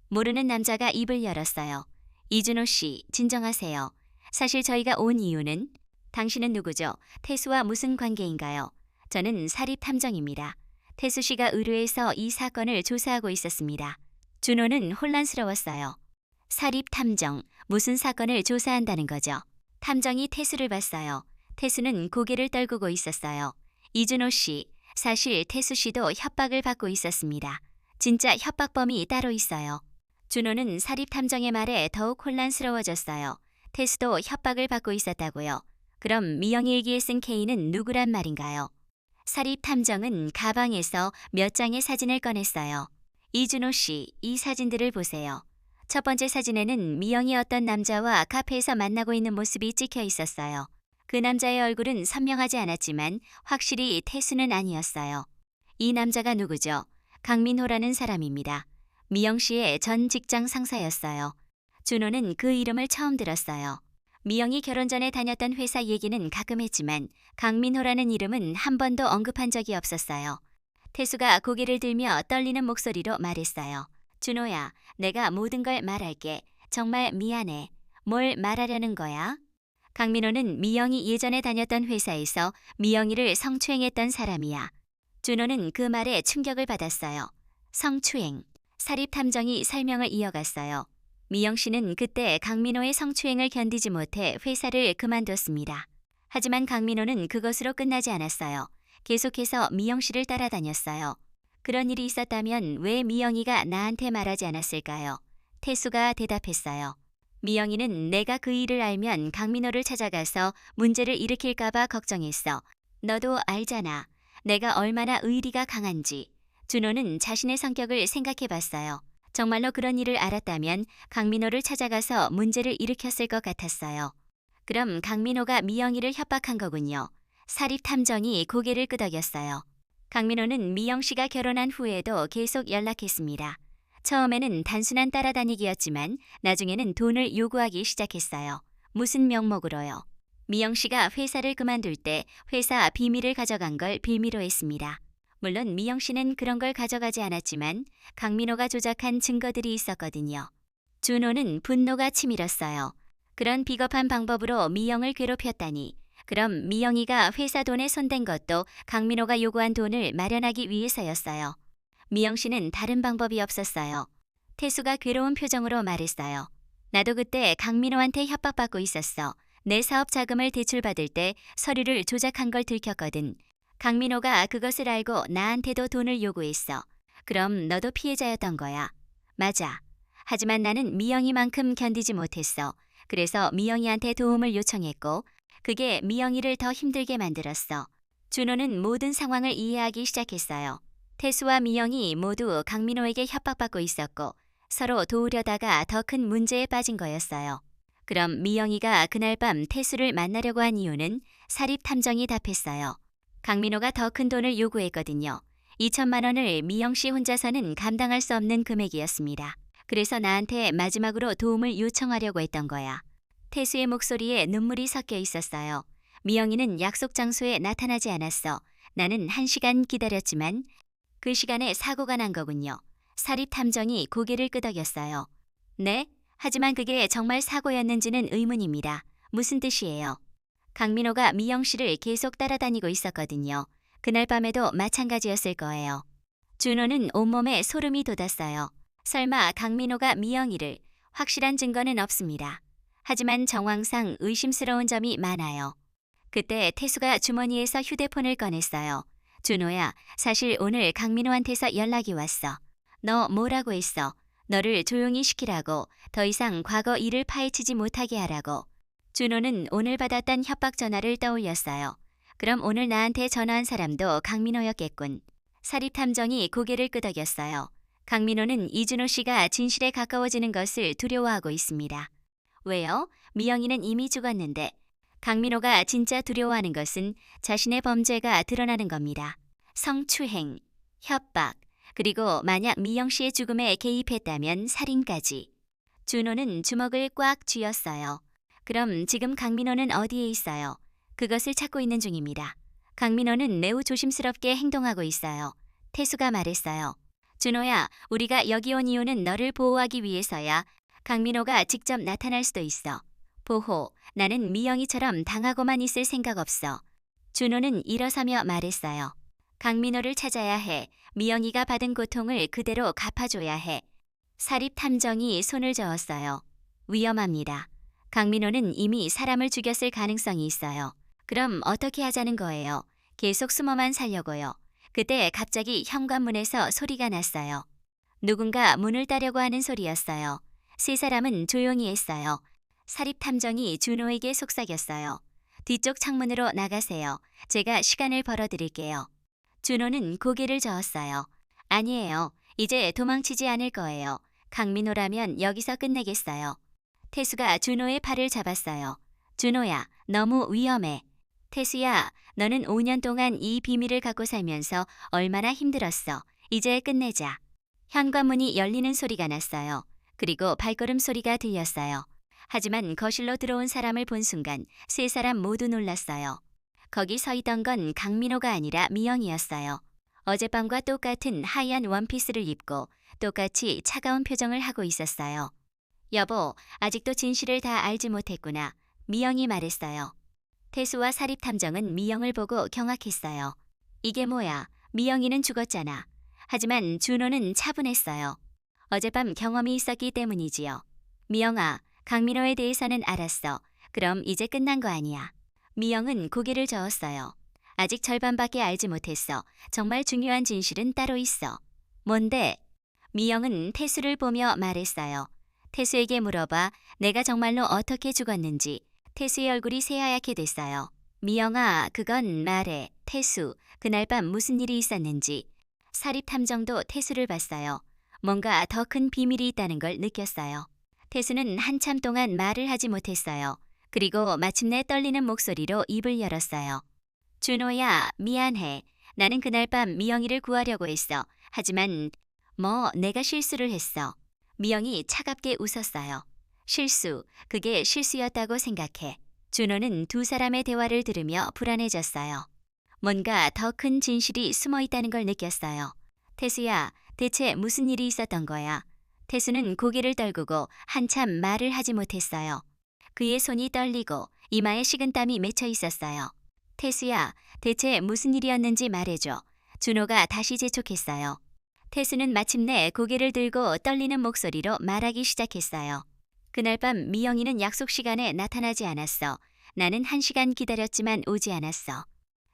모르는 남자가 입을 열었어요. 이준호 씨, 진정하세요. 사실 저희가 온 이유는 당신은 누구죠? 태수와 무슨 관계인가요? 저는 사립탐정입니다. 태수 씨가 의뢰해서 이 사건을 조사하고 있었습니다. 준호는 혼란스러웠어요. 사립탐정, 무슨 사건을 조사한다는 거죠? 탐정이 태수를 봤어요. 태수는 고개를 떨구고 있었어요. 이준호 씨, 사실 태수 씨도 협박을 받고 있었습니다. 진짜 협박범이 따로 있어요. 준호는 사립탐정의 말에 더욱 혼란스러워졌어요. 태수도 협박을 받고 있었다고요. 그럼 미영이 일기에 쓴 K는 누구란 말인가요? 사립탐정은 가방에서 몇 장의 사진을 꺼냈어요. 이준호 씨, 이 사진들을 보세요. 첫 번째 사진에는 미영이 어떤 남자와 카페에서 만나고 있는 모습이 찍혀 있었어요. 그 남자의 얼굴은 선명하지 않았지만 확실히 태수는 아니었어요. 이 남자가 누구죠? 강민호라는 사람입니다. 미영 씨의 전 직장 상사였어요. 준호는 그 이름을 처음 들었어요. 미영이 결혼 전에 다녔던 회사 얘기는 가끔 했지만 강민호라는 이름은 한 번도 언급한 적이 없었어요. 태수가 고개를 들며 떨리는 목소리로 말했어요. 준호야, 내가 모든 걸 말할게. 정말 미안해. 뭘 말하려는 거야? 강민호는 미영이 예전에 다녔던 회사에서 미영이를 성추행했던 사람이야. 준호는 그 말에 충격을 받았어요. 성추행. 사립탐정이 설명을 이어갔어요. 미영 씨는 그때 강민호의 성추행을 견디지 못해 회사를 그만뒀습니다. 하지만 강민호는 그것으로 끝나지 않았어요. 계속해서 미영 씨를 따라다녔어요. 그런 일이 있었다면 왜 미영이가 나한테 말하지 않았을까요? 태수가 대답했어요. 미영이는 내가 그 일을 알면 강민호를 찾아가서 문제를 일으킬까봐 걱정했어. 너도 알잖아. 내가 얼마나 의리가 강한지. 준호는 자신의 성격을 생각해봤어요. 정말로 그런 일을 알았다면 강민호를 찾아가서 문제를 일으켰을 것 같았어요. 그럼 강민호가 미영이를 협박한 거군요. 사립탐정이 고개를 끄덕였어요. 강민호는 미영 씨가 결혼한 후에도 계속 연락했습니다. 처음에는 단순한 따라다니기였지만 나중에는 돈을 요구하기 시작했어요. 무슨 명목으로요? 미영 씨가 회사를 그만둘 때 회사 비밀을 가져간 걸 빌미로 했습니다. 물론 미영 씨는 그런 걸 가져가지 않았지만 강민호가 조작한 증거들이 있었거든요. 준호는 분노가 치밀었어요. 그런 비겁한 방법으로 미영을 괴롭혔다니. 그럼 미영이가 회사 돈에 손댄 것도 강민호가 요구한 돈을 마련하기 위해서였어요. 미영 씨는 다른 방법이 없었어요. 태수가 괴로운 표정으로 말했어요. 나도 그때 강민호한테 협박받고 있었어. 내 사업 자금을 대출받을 때 서류를 조작한 걸 들켰거든. 강민호가 그것을 알고 나한테도 돈을 요구했어. 그럼 너도 피해자였던 거야. 맞아. 하지만 나는 미영이만큼 견디지 못했어. 그래서 미영이한테 도움을 요청했고 그게 미영이를 더 힘들게 만들었어. 준호는 모든 상황을 이해하기 시작했어요. 태수와 미영이 모두 강민호에게 협박받고 있었고 서로 도우려다가 더 큰 문제에 빠진 거였어요. 그럼 미영이가 그날 밤 태수를 만나려고 한 이유는 사립탐정이 답했어요. 강민호가 더 큰 돈을 요구했거든요. 2천만 원을 미영 씨 혼자서는 감당할 수 없는 금액이었습니다. 그래서 나한테 마지막으로 도움을 요청하려고 했던 거야. 태수의 목소리에 눈물이 섞여 있었어요. 미영이는 약속 장소에 나타나지 않았어. 나는 1시간 기다렸지만 그 시간에 사고가 난 거군요. 사립탐정이 고개를 끄덕였어요. 네? 하지만 그게 정말 사고였는지는 의문입니다. 무슨 뜻이에요? 강민호가 미영 씨를 계속 따라다니고 있었거든요. 그날 밤에도 마찬가지였을 거예요. 준호는 온몸에 소름이 돋았어요. 설마 강민호가 미영이를, 확실한 증거는 없습니다. 하지만 정황상 의심스러운 점이 많아요. 그때 태수가 주머니에서 휴대폰을 꺼냈어요. 준호야, 사실 오늘 강민호한테서 연락이 왔어. 너 뭐라고 했어? 너를 조용히 시키라고, 더 이상 과거 일을 파헤치지 못하게 하라고. 준호는 오늘 받았던 협박 전화를 떠올렸어요. 그럼 오늘 나한테 전화한 사람도 강민호였겠군. 사립탐정이 고개를 끄덕였어요. 강민호는 이준호 씨가 진실에 가까워지는 것을 두려워하고 있습니다. 왜요? 미영이는 이미 죽었는데. 강민호가 진짜 두려워하는 것은 자신의 범죄가 드러나는 겁니다. 성추행, 협박, 그리고 만약 미영 씨의 죽음에 개입했다면 살인까지. 준호는 주먹을 꽉 쥐었어요. 그럼 지금 강민호는 어디에 있어요? 그것을 찾고 있는 중입니다. 강민호는 매우 조심스럽게 행동하고 있어요. 태수가 말했어요. 준호야, 우리가 여기 온 이유는 너를 보호하기 위해서야. 강민호가 직접 나타날 수도 있어. 보호, 나는 미영이처럼 당하고만 있을 생각 없어. 준호는 일어서며 말했어요. 강민호를 찾아야 해. 미영이가 받은 고통을 그대로 갚아줘야 해. 사립탐정이 손을 저었어요. 위험합니다. 강민호는 이미 사람을 죽였을 가능성이 있어요. 그럼 어떻게 하자는 거예요? 계속 숨어만 살려고요. 그때 갑자기 현관문에서 소리가 났어요. 누군가 문을 따려고 하는 소리였어요. 세 사람은 조용히 했어요. 사립탐정이 준호에게 속삭였어요. 뒤쪽 창문으로 나가세요. 제가 시간을 벌어드릴게요. 준호는 고개를 저었어요. 아니에요. 이제 도망치지 않을 거예요. 강민호라면 여기서 끝내겠어요. 태수가 준호의 팔을 잡았어요. 준호야, 너무 위험해. 태수야, 너는 5년 동안 이 비밀을 갖고 살면서 얼마나 힘들었어. 이제 끝내자. 현관문이 열리는 소리가 났어요. 그리고 발걸음 소리가 들렸어요. 하지만 거실로 들어온 사람을 본 순간 세 사람 모두 놀랐어요. 거기 서 있던 건 강민호가 아니라 미영이었어요. 어젯밤과 똑같은 하얀 원피스를 입고 똑같이 차가운 표정을 하고 있었어요. 여보, 아직도 진실을 다 알지 못했구나. 미영이 말했어요. 태수와 사립탐정은 미영을 보고 경악했어요. 이게 뭐야? 미영이는 죽었잖아. 하지만 준호는 차분했어요. 어젯밤 경험이 있었기 때문이지요. 미영아, 강민호에 대해서는 알았어. 그럼 이제 끝난 거 아니야. 미영은 고개를 저었어요. 아직 절반밖에 알지 못했어. 정말 중요한 진실은 따로 있어. 뭔데? 미영은 태수를 보며 말했어요. 태수에게 물어봐. 내가 정말로 어떻게 죽었는지. 태수의 얼굴이 새하얗게 됐어요. 미영아, 그건 말해. 태수, 그날 밤 무슨 일이 있었는지. 사립탐정도 태수를 봤어요. 뭔가 더 큰 비밀이 있다는 걸 느꼈어요. 태수는 한참 동안 말을 하지 못했어요. 그리고 마침내 떨리는 목소리로 입을 열었어요. 준호야, 미안해. 나는 그날 밤 미영이를 구하려고 했어. 하지만 내가 실수를 했어. 미영이 차갑게 웃었어요. 실수, 그게 실수였다고 생각해. 준호는 두 사람의 대화를 들으며 불안해졌어요. 뭔가 더 큰 진실이 숨어 있다는 걸 느꼈어요. 태수야, 대체 무슨 일이 있었던 거야? 태수는 고개를 떨구고 한참 말을 하지 못했어요. 그의 손이 떨리고 이마에 식은땀이 맺혀 있었어요. 태수야, 대체 무슨 일이었는지 말해줘. 준호가 다시 재촉했어요. 태수는 마침내 고개를 들고 떨리는 목소리로 말하기 시작했어요. 그날 밤 미영이는 약속 시간에 나타나지 않았어. 나는 1시간 기다렸지만 오지 않았어.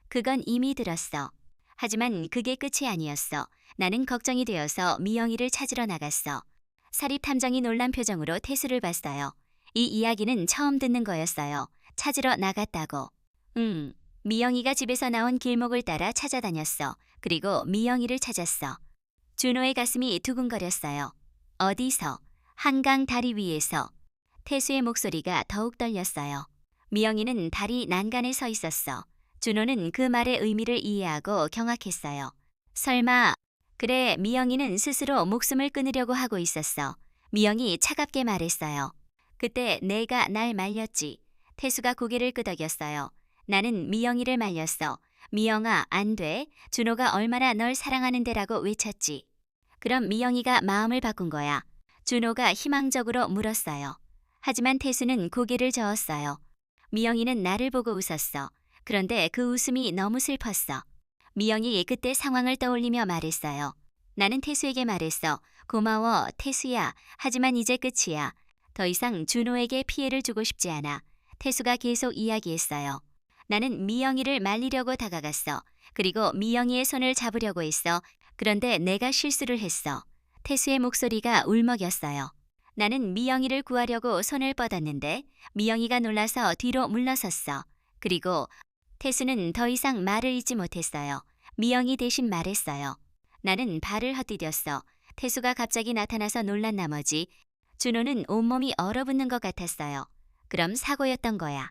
그건 이미 들었어. 하지만 그게 끝이 아니었어. 나는 걱정이 되어서 미영이를 찾으러 나갔어. 사립탐정이 놀란 표정으로 태수를 봤어요. 이 이야기는 처음 듣는 거였어요. 찾으러 나갔다고. 미영이가 집에서 나온 길목을 따라 찾아다녔어. 그리고 미영이를 찾았어. 준호의 가슴이 두근거렸어요. 어디서? 한강 다리 위에서. 태수의 목소리가 더욱 떨렸어요. 미영이는 다리 난간에 서 있었어. 준호는 그 말의 의미를 이해하고 경악했어요. 설마. 그래, 미영이는 스스로 목숨을 끊으려고 하고 있었어. 미영이 차갑게 말했어요. 그때 내가 날 말렸지. 태수가 고개를 끄덕였어요. 나는 미영이를 말렸어. 미영아, 안 돼. 준호가 얼마나 널 사랑하는데라고 외쳤지. 그럼 미영이가 마음을 바꾼 거야. 준호가 희망적으로 물었어요. 하지만 태수는 고개를 저었어요. 미영이는 나를 보고 웃었어. 그런데 그 웃음이 너무 슬펐어. 미영이 그때 상황을 떠올리며 말했어요. 나는 태수에게 말했어. 고마워, 태수야. 하지만 이제 끝이야. 더 이상 준호에게 피해를 주고 싶지 않아. 태수가 계속 이야기했어요. 나는 미영이를 말리려고 다가갔어. 그리고 미영이의 손을 잡으려고 했어. 그런데 내가 실수를 했어. 태수의 목소리가 울먹였어요. 나는 미영이를 구하려고 손을 뻗었는데 미영이가 놀라서 뒤로 물러섰어. 그리고 태수는 더 이상 말을 잇지 못했어요. 미영이 대신 말했어요. 나는 발을 헛디뎠어. 태수가 갑자기 나타나서 놀란 나머지 준호는 온몸이 얼어붙는 것 같았어요. 그럼 사고였던 거야.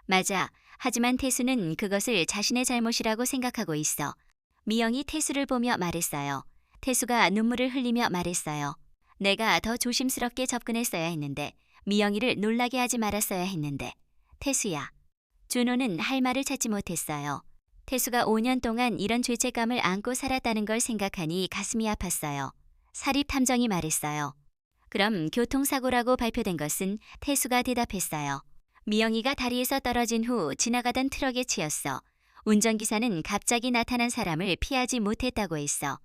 맞아. 하지만 태수는 그것을 자신의 잘못이라고 생각하고 있어. 미영이 태수를 보며 말했어요. 태수가 눈물을 흘리며 말했어요. 내가 더 조심스럽게 접근했어야 했는데, 미영이를 놀라게 하지 말았어야 했는데. 태수야. 준호는 할 말을 찾지 못했어요. 태수가 5년 동안 이런 죄책감을 안고 살았다는 걸 생각하니 가슴이 아팠어요. 사립탐정이 말했어요. 그럼 교통사고라고 발표된 것은 태수가 대답했어요. 미영이가 다리에서 떨어진 후 지나가던 트럭에 치였어. 운전기사는 갑자기 나타난 사람을 피하지 못했다고 했어.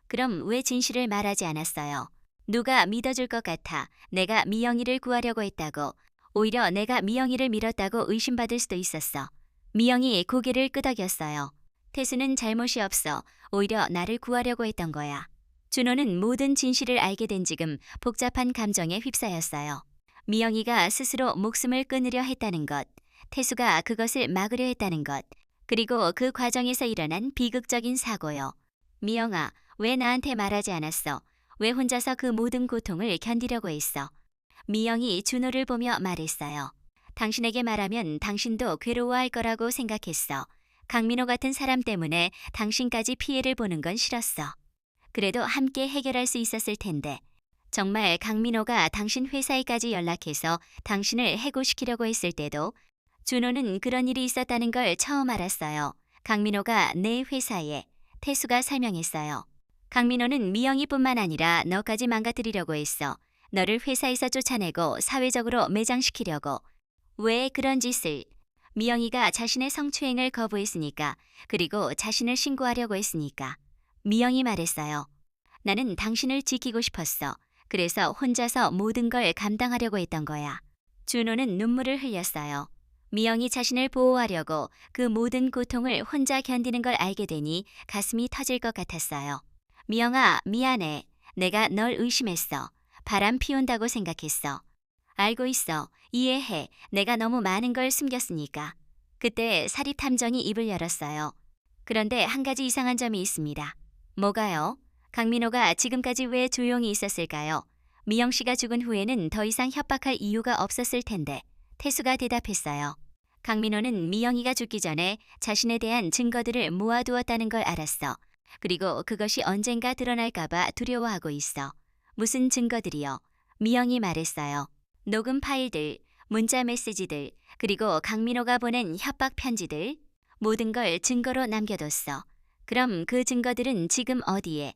그럼 왜 진실을 말하지 않았어요? 누가 믿어줄 것 같아 내가 미영이를 구하려고 했다고. 오히려 내가 미영이를 밀었다고 의심받을 수도 있었어. 미영이 고개를 끄덕였어요. 태수는 잘못이 없어. 오히려 나를 구하려고 했던 거야. 준호는 모든 진실을 알게 된 지금 복잡한 감정에 휩싸였어요. 미영이가 스스로 목숨을 끊으려 했다는 것, 태수가 그것을 막으려 했다는 것, 그리고 그 과정에서 일어난 비극적인 사고요. 미영아, 왜 나한테 말하지 않았어? 왜 혼자서 그 모든 고통을 견디려고 했어? 미영이 준호를 보며 말했어요. 당신에게 말하면 당신도 괴로워할 거라고 생각했어. 강민호 같은 사람 때문에 당신까지 피해를 보는 건 싫었어. 그래도 함께 해결할 수 있었을 텐데. 정말 강민호가 당신 회사에까지 연락해서 당신을 해고시키려고 했을 때도 준호는 그런 일이 있었다는 걸 처음 알았어요. 강민호가 내 회사에. 태수가 설명했어요. 강민호는 미영이뿐만 아니라 너까지 망가뜨리려고 했어. 너를 회사에서 쫓아내고 사회적으로 매장시키려고. 왜 그런 짓을? 미영이가 자신의 성추행을 거부했으니까. 그리고 자신을 신고하려고 했으니까. 미영이 말했어요. 나는 당신을 지키고 싶었어. 그래서 혼자서 모든 걸 감당하려고 했던 거야. 준호는 눈물을 흘렸어요. 미영이 자신을 보호하려고 그 모든 고통을 혼자 견디는 걸 알게 되니 가슴이 터질 것 같았어요. 미영아, 미안해. 내가 널 의심했어. 바람 피운다고 생각했어. 알고 있어. 이해해. 내가 너무 많은 걸 숨겼으니까. 그때 사립탐정이 입을 열었어요. 그런데 한 가지 이상한 점이 있습니다. 뭐가요? 강민호가 지금까지 왜 조용히 있었을까요? 미영 씨가 죽은 후에는 더 이상 협박할 이유가 없었을 텐데. 태수가 대답했어요. 강민호는 미영이가 죽기 전에 자신에 대한 증거들을 모아두었다는 걸 알았어. 그리고 그것이 언젠가 드러날까봐 두려워하고 있어. 무슨 증거들이요? 미영이 말했어요. 녹음 파일들, 문자 메시지들, 그리고 강민호가 보낸 협박 편지들, 모든 걸 증거로 남겨뒀어. 그럼 그 증거들은 지금 어디에?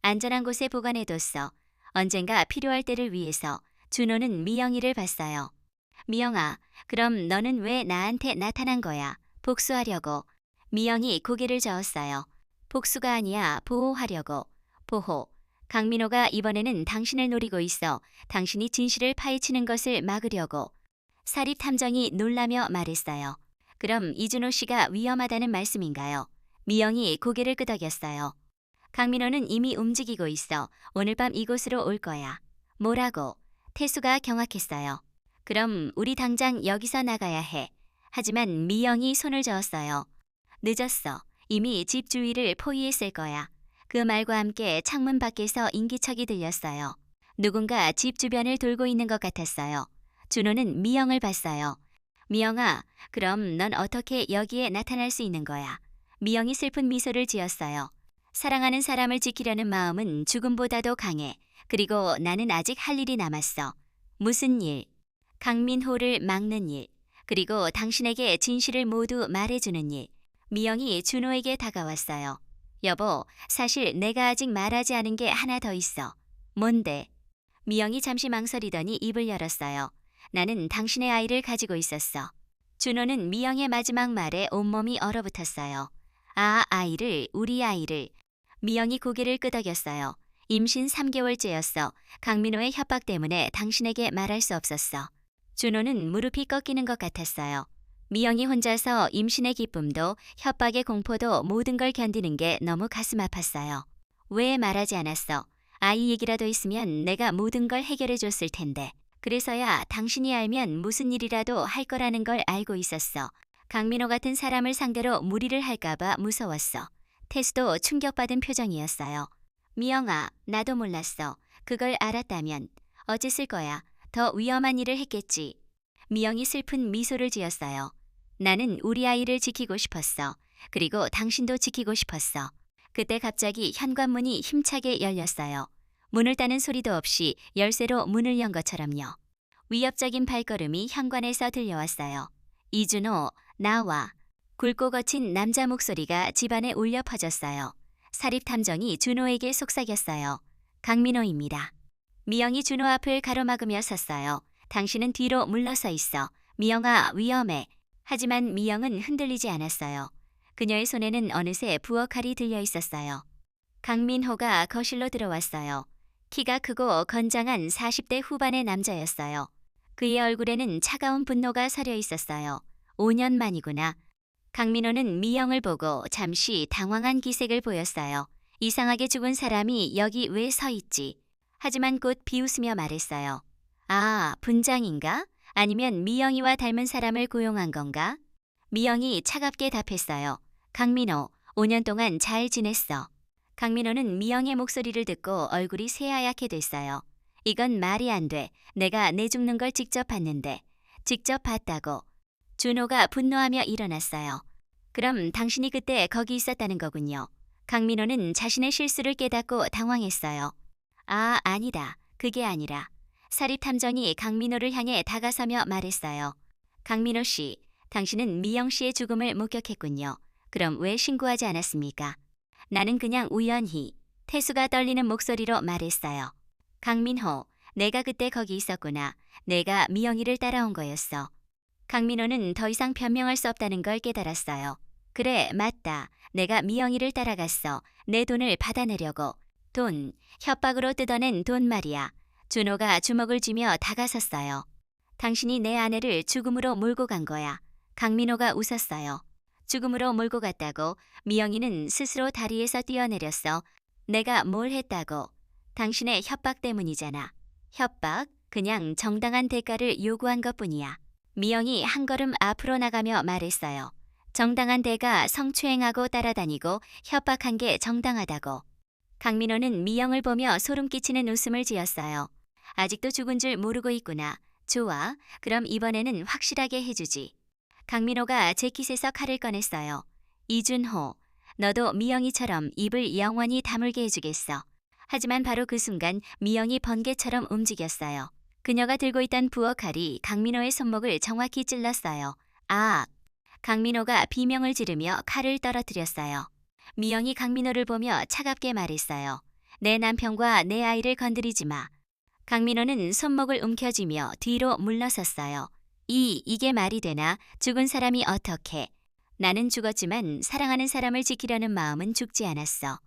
안전한 곳에 보관해뒀어. 언젠가 필요할 때를 위해서. 준호는 미영이를 봤어요. 미영아, 그럼 너는 왜 나한테 나타난 거야? 복수하려고. 미영이 고개를 저었어요. 복수가 아니야, 보호하려고. 보호. 강민호가 이번에는 당신을 노리고 있어. 당신이 진실을 파헤치는 것을 막으려고. 사립탐정이 놀라며 말했어요. 그럼 이준호 씨가 위험하다는 말씀인가요? 미영이 고개를 끄덕였어요. 강민호는 이미 움직이고 있어. 오늘 밤 이곳으로 올 거야. 뭐라고? 태수가 경악했어요. 그럼 우리 당장 여기서 나가야 해. 하지만 미영이 손을 저었어요. 늦었어. 이미 집 주위를 포위했을 거야. 그 말과 함께 창문 밖에서 인기척이 들렸어요. 누군가 집 주변을 돌고 있는 것 같았어요. 준호는 미영을 봤어요. 미영아, 그럼 넌 어떻게 여기에 나타날 수 있는 거야? 미영이 슬픈 미소를 지었어요. 사랑하는 사람을 지키려는 마음은 죽음보다도 강해. 그리고 나는 아직 할 일이 남았어. 무슨 일? 강민호를 막는 일. 그리고 당신에게 진실을 모두 말해주는 일. 미영이 준호에게 다가왔어요. 여보, 사실 내가 아직 말하지 않은 게 하나 더 있어. 뭔데? 미영이 잠시 망설이더니 입을 열었어요. 나는 당신의 아이를 가지고 있었어. 준호는 미영의 마지막 말에 온몸이 얼어붙었어요. 아, 아이를, 우리 아이를. 미영이 고개를 끄덕였어요. 임신 3개월째였어. 강민호의 협박 때문에 당신에게 말할 수 없었어. 준호는 무릎이 꺾이는 것 같았어요. 미영이 혼자서 임신의 기쁨도 협박의 공포도 모든 걸 견디는 게 너무 가슴 아팠어요. 왜 말하지 않았어? 아이 얘기라도 있으면 내가 모든 걸 해결해 줬을 텐데. 그래서야 당신이 알면 무슨 일이라도 할 거라는 걸 알고 있었어. 강민호 같은 사람을 상대로 무리를 할까봐 무서웠어. 태수도 충격받은 표정이었어요. 미영아, 나도 몰랐어. 그걸 알았다면 어쨌을 거야. 더 위험한 일을 했겠지. 미영이 슬픈 미소를 지었어요. 나는 우리 아이를 지키고 싶었어. 그리고 당신도 지키고 싶었어. 그때 갑자기 현관문이 힘차게 열렸어요. 문을 따는 소리도 없이 열쇠로 문을 연 것처럼요. 위협적인 발걸음이 현관에서 들려왔어요. 이준호, 나와. 굵고 거친 남자 목소리가 집안에 울려 퍼졌어요. 사립탐정이 준호에게 속삭였어요. 강민호입니다. 미영이 준호 앞을 가로막으며 섰어요. 당신은 뒤로 물러서 있어. 미영아, 위험해. 하지만 미영은 흔들리지 않았어요. 그녀의 손에는 어느새 부엌칼이 들려 있었어요. 강민호가 거실로 들어왔어요. 키가 크고 건장한 40대 후반의 남자였어요. 그의 얼굴에는 차가운 분노가 서려 있었어요. 5년 만이구나. 강민호는 미영을 보고 잠시 당황한 기색을 보였어요. 이상하게 죽은 사람이 여기 왜 서 있지? 하지만 곧 비웃으며 말했어요. 아, 분장인가? 아니면 미영이와 닮은 사람을 고용한 건가? 미영이 차갑게 답했어요. 강민호, 5년 동안 잘 지냈어. 강민호는 미영의 목소리를 듣고 얼굴이 새하얗게 됐어요. 이건 말이 안 돼. 내가 내 죽는 걸 직접 봤는데. 직접 봤다고. 준호가 분노하며 일어났어요. 그럼 당신이 그때 거기 있었다는 거군요. 강민호는 자신의 실수를 깨닫고 당황했어요. 아, 아니다. 그게 아니라. 사립탐정이 강민호를 향해 다가서며 말했어요. 강민호 씨, 당신은 미영 씨의 죽음을 목격했군요. 그럼 왜 신고하지 않았습니까? 나는 그냥 우연히. 태수가 떨리는 목소리로 말했어요. 강민호, 내가 그때 거기 있었구나. 내가 미영이를 따라온 거였어. 강민호는 더 이상 변명할 수 없다는 걸 깨달았어요. 그래, 맞다. 내가 미영이를 따라갔어. 내 돈을 받아내려고. 돈, 협박으로 뜯어낸 돈 말이야. 준호가 주먹을 쥐며 다가섰어요. 당신이 내 아내를 죽음으로 몰고 간 거야. 강민호가 웃었어요. 죽음으로 몰고 갔다고? 미영이는 스스로 다리에서 뛰어내렸어. 내가 뭘 했다고? 당신의 협박 때문이잖아. 협박? 그냥 정당한 대가를 요구한 것뿐이야. 미영이 한 걸음 앞으로 나가며 말했어요. 정당한 대가 성추행하고 따라다니고 협박한 게 정당하다고. 강민호는 미영을 보며 소름 끼치는 웃음을 지었어요. 아직도 죽은 줄 모르고 있구나. 좋아. 그럼 이번에는 확실하게 해주지. 강민호가 재킷에서 칼을 꺼냈어요. 이준호, 너도 미영이처럼 입을 영원히 다물게 해주겠어. 하지만 바로 그 순간 미영이 번개처럼 움직였어요. 그녀가 들고 있던 부엌칼이 강민호의 손목을 정확히 찔렀어요. 아! 강민호가 비명을 지르며 칼을 떨어뜨렸어요. 미영이 강민호를 보며 차갑게 말했어요. 내 남편과 내 아이를 건드리지 마. 강민호는 손목을 움켜쥐며 뒤로 물러섰어요. 이게 말이 되나? 죽은 사람이 어떻게? 나는 죽었지만 사랑하는 사람을 지키려는 마음은 죽지 않았어.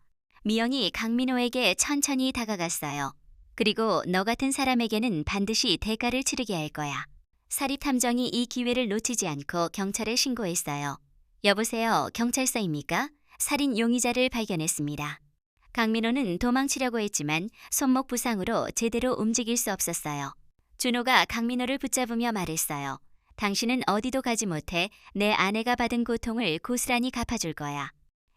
미영이 강민호에게 천천히 다가갔어요. 그리고 너 같은 사람에게는 반드시 대가를 치르게 할 거야. 사립탐정이 이 기회를 놓치지 않고 경찰에 신고했어요. 여보세요, 경찰서입니까? 살인 용의자를 발견했습니다. 강민호는 도망치려고 했지만 손목 부상으로 제대로 움직일 수 없었어요. 준호가 강민호를 붙잡으며 말했어요. 당신은 어디도 가지 못해 내 아내가 받은 고통을 고스란히 갚아줄 거야.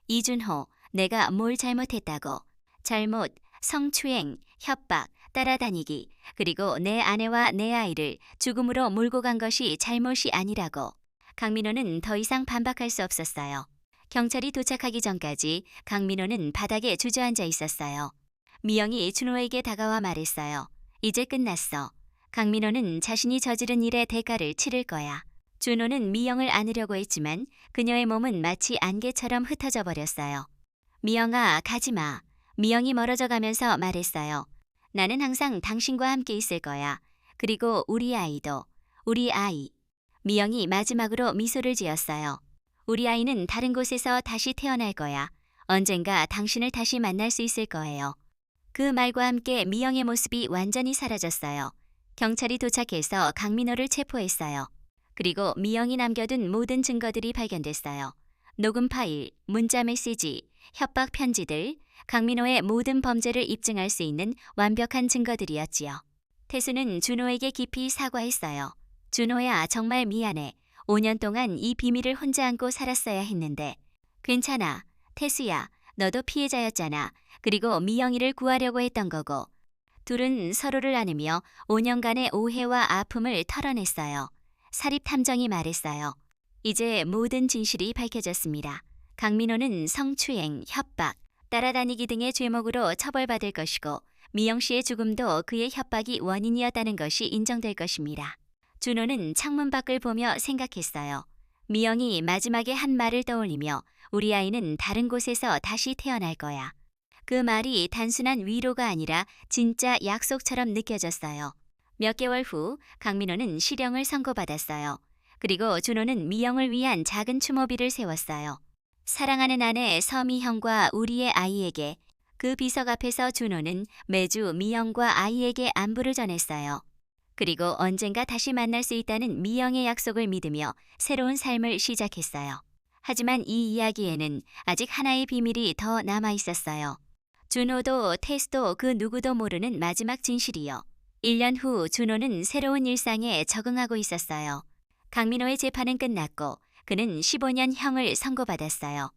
이준호, 내가 뭘 잘못했다고. 잘못, 성추행, 협박, 따라다니기, 그리고 내 아내와 내 아이를 죽음으로 몰고 간 것이 잘못이 아니라고. 강민호는 더 이상 반박할 수 없었어요. 경찰이 도착하기 전까지 강민호는 바닥에 주저앉아 있었어요. 미영이 준호에게 다가와 말했어요. 이제 끝났어. 강민호는 자신이 저지른 일의 대가를 치를 거야. 준호는 미영을 안으려고 했지만 그녀의 몸은 마치 안개처럼 흩어져 버렸어요. 미영아, 가지마. 미영이 멀어져 가면서 말했어요. 나는 항상 당신과 함께 있을 거야. 그리고 우리 아이도. 우리 아이. 미영이 마지막으로 미소를 지었어요. 우리 아이는 다른 곳에서 다시 태어날 거야. 언젠가 당신을 다시 만날 수 있을 거예요. 그 말과 함께 미영의 모습이 완전히 사라졌어요. 경찰이 도착해서 강민호를 체포했어요. 그리고 미영이 남겨둔 모든 증거들이 발견됐어요. 녹음 파일, 문자 메시지, 협박 편지들, 강민호의 모든 범죄를 입증할 수 있는 완벽한 증거들이었지요. 태수는 준호에게 깊이 사과했어요. 준호야, 정말 미안해. 5년 동안 이 비밀을 혼자 안고 살았어야 했는데. 괜찮아. 태수야, 너도 피해자였잖아. 그리고 미영이를 구하려고 했던 거고. 둘은 서로를 안으며 5년간의 오해와 아픔을 털어냈어요. 사립탐정이 말했어요. 이제 모든 진실이 밝혀졌습니다. 강민호는 성추행, 협박, 따라다니기 등의 죄목으로 처벌받을 것이고 미영 씨의 죽음도 그의 협박이 원인이었다는 것이 인정될 것입니다. 준호는 창문 밖을 보며 생각했어요. 미영이 마지막에 한 말을 떠올리며 우리 아이는 다른 곳에서 다시 태어날 거야. 그 말이 단순한 위로가 아니라 진짜 약속처럼 느껴졌어요. 몇 개월 후 강민호는 실형을 선고받았어요. 그리고 준호는 미영을 위한 작은 추모비를 세웠어요. 사랑하는 아내 서미형과 우리의 아이에게. 그 비석 앞에서 준호는 매주 미영과 아이에게 안부를 전했어요. 그리고 언젠가 다시 만날 수 있다는 미영의 약속을 믿으며 새로운 삶을 시작했어요. 하지만 이 이야기에는 아직 하나의 비밀이 더 남아 있었어요. 준호도 태수도 그 누구도 모르는 마지막 진실이요. 1년 후 준호는 새로운 일상에 적응하고 있었어요. 강민호의 재판은 끝났고 그는 15년 형을 선고받았어요.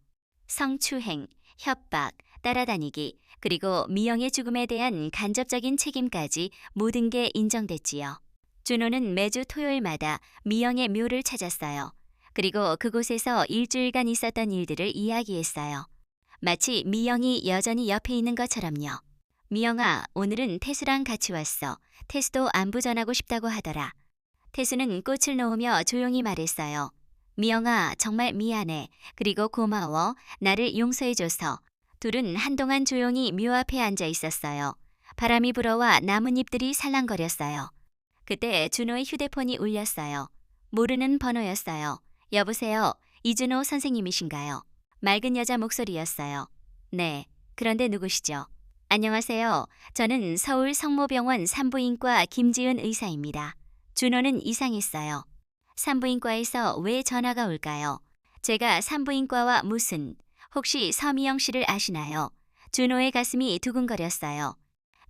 성추행, 협박, 따라다니기, 그리고 미영의 죽음에 대한 간접적인 책임까지 모든 게 인정됐지요. 준호는 매주 토요일마다 미영의 묘를 찾았어요. 그리고 그곳에서 일주일간 있었던 일들을 이야기했어요. 마치 미영이 여전히 옆에 있는 것처럼요. 미영아, 오늘은 태수랑 같이 왔어. 태수도 안부 전하고 싶다고 하더라. 태수는 꽃을 놓으며 조용히 말했어요. 미영아, 정말 미안해. 그리고 고마워. 나를 용서해줘서. 둘은 한동안 조용히 묘 앞에 앉아 있었어요. 바람이 불어와 나뭇잎들이 살랑거렸어요. 그때 준호의 휴대폰이 울렸어요. 모르는 번호였어요. 여보세요, 이준호 선생님이신가요? 맑은 여자 목소리였어요. 네, 그런데 누구시죠? 안녕하세요. 저는 서울 성모병원 산부인과 김지은 의사입니다. 준호는 이상했어요. 산부인과에서 왜 전화가 올까요? 제가 산부인과와 무슨... 혹시 서미영 씨를 아시나요? 준호의 가슴이 두근거렸어요.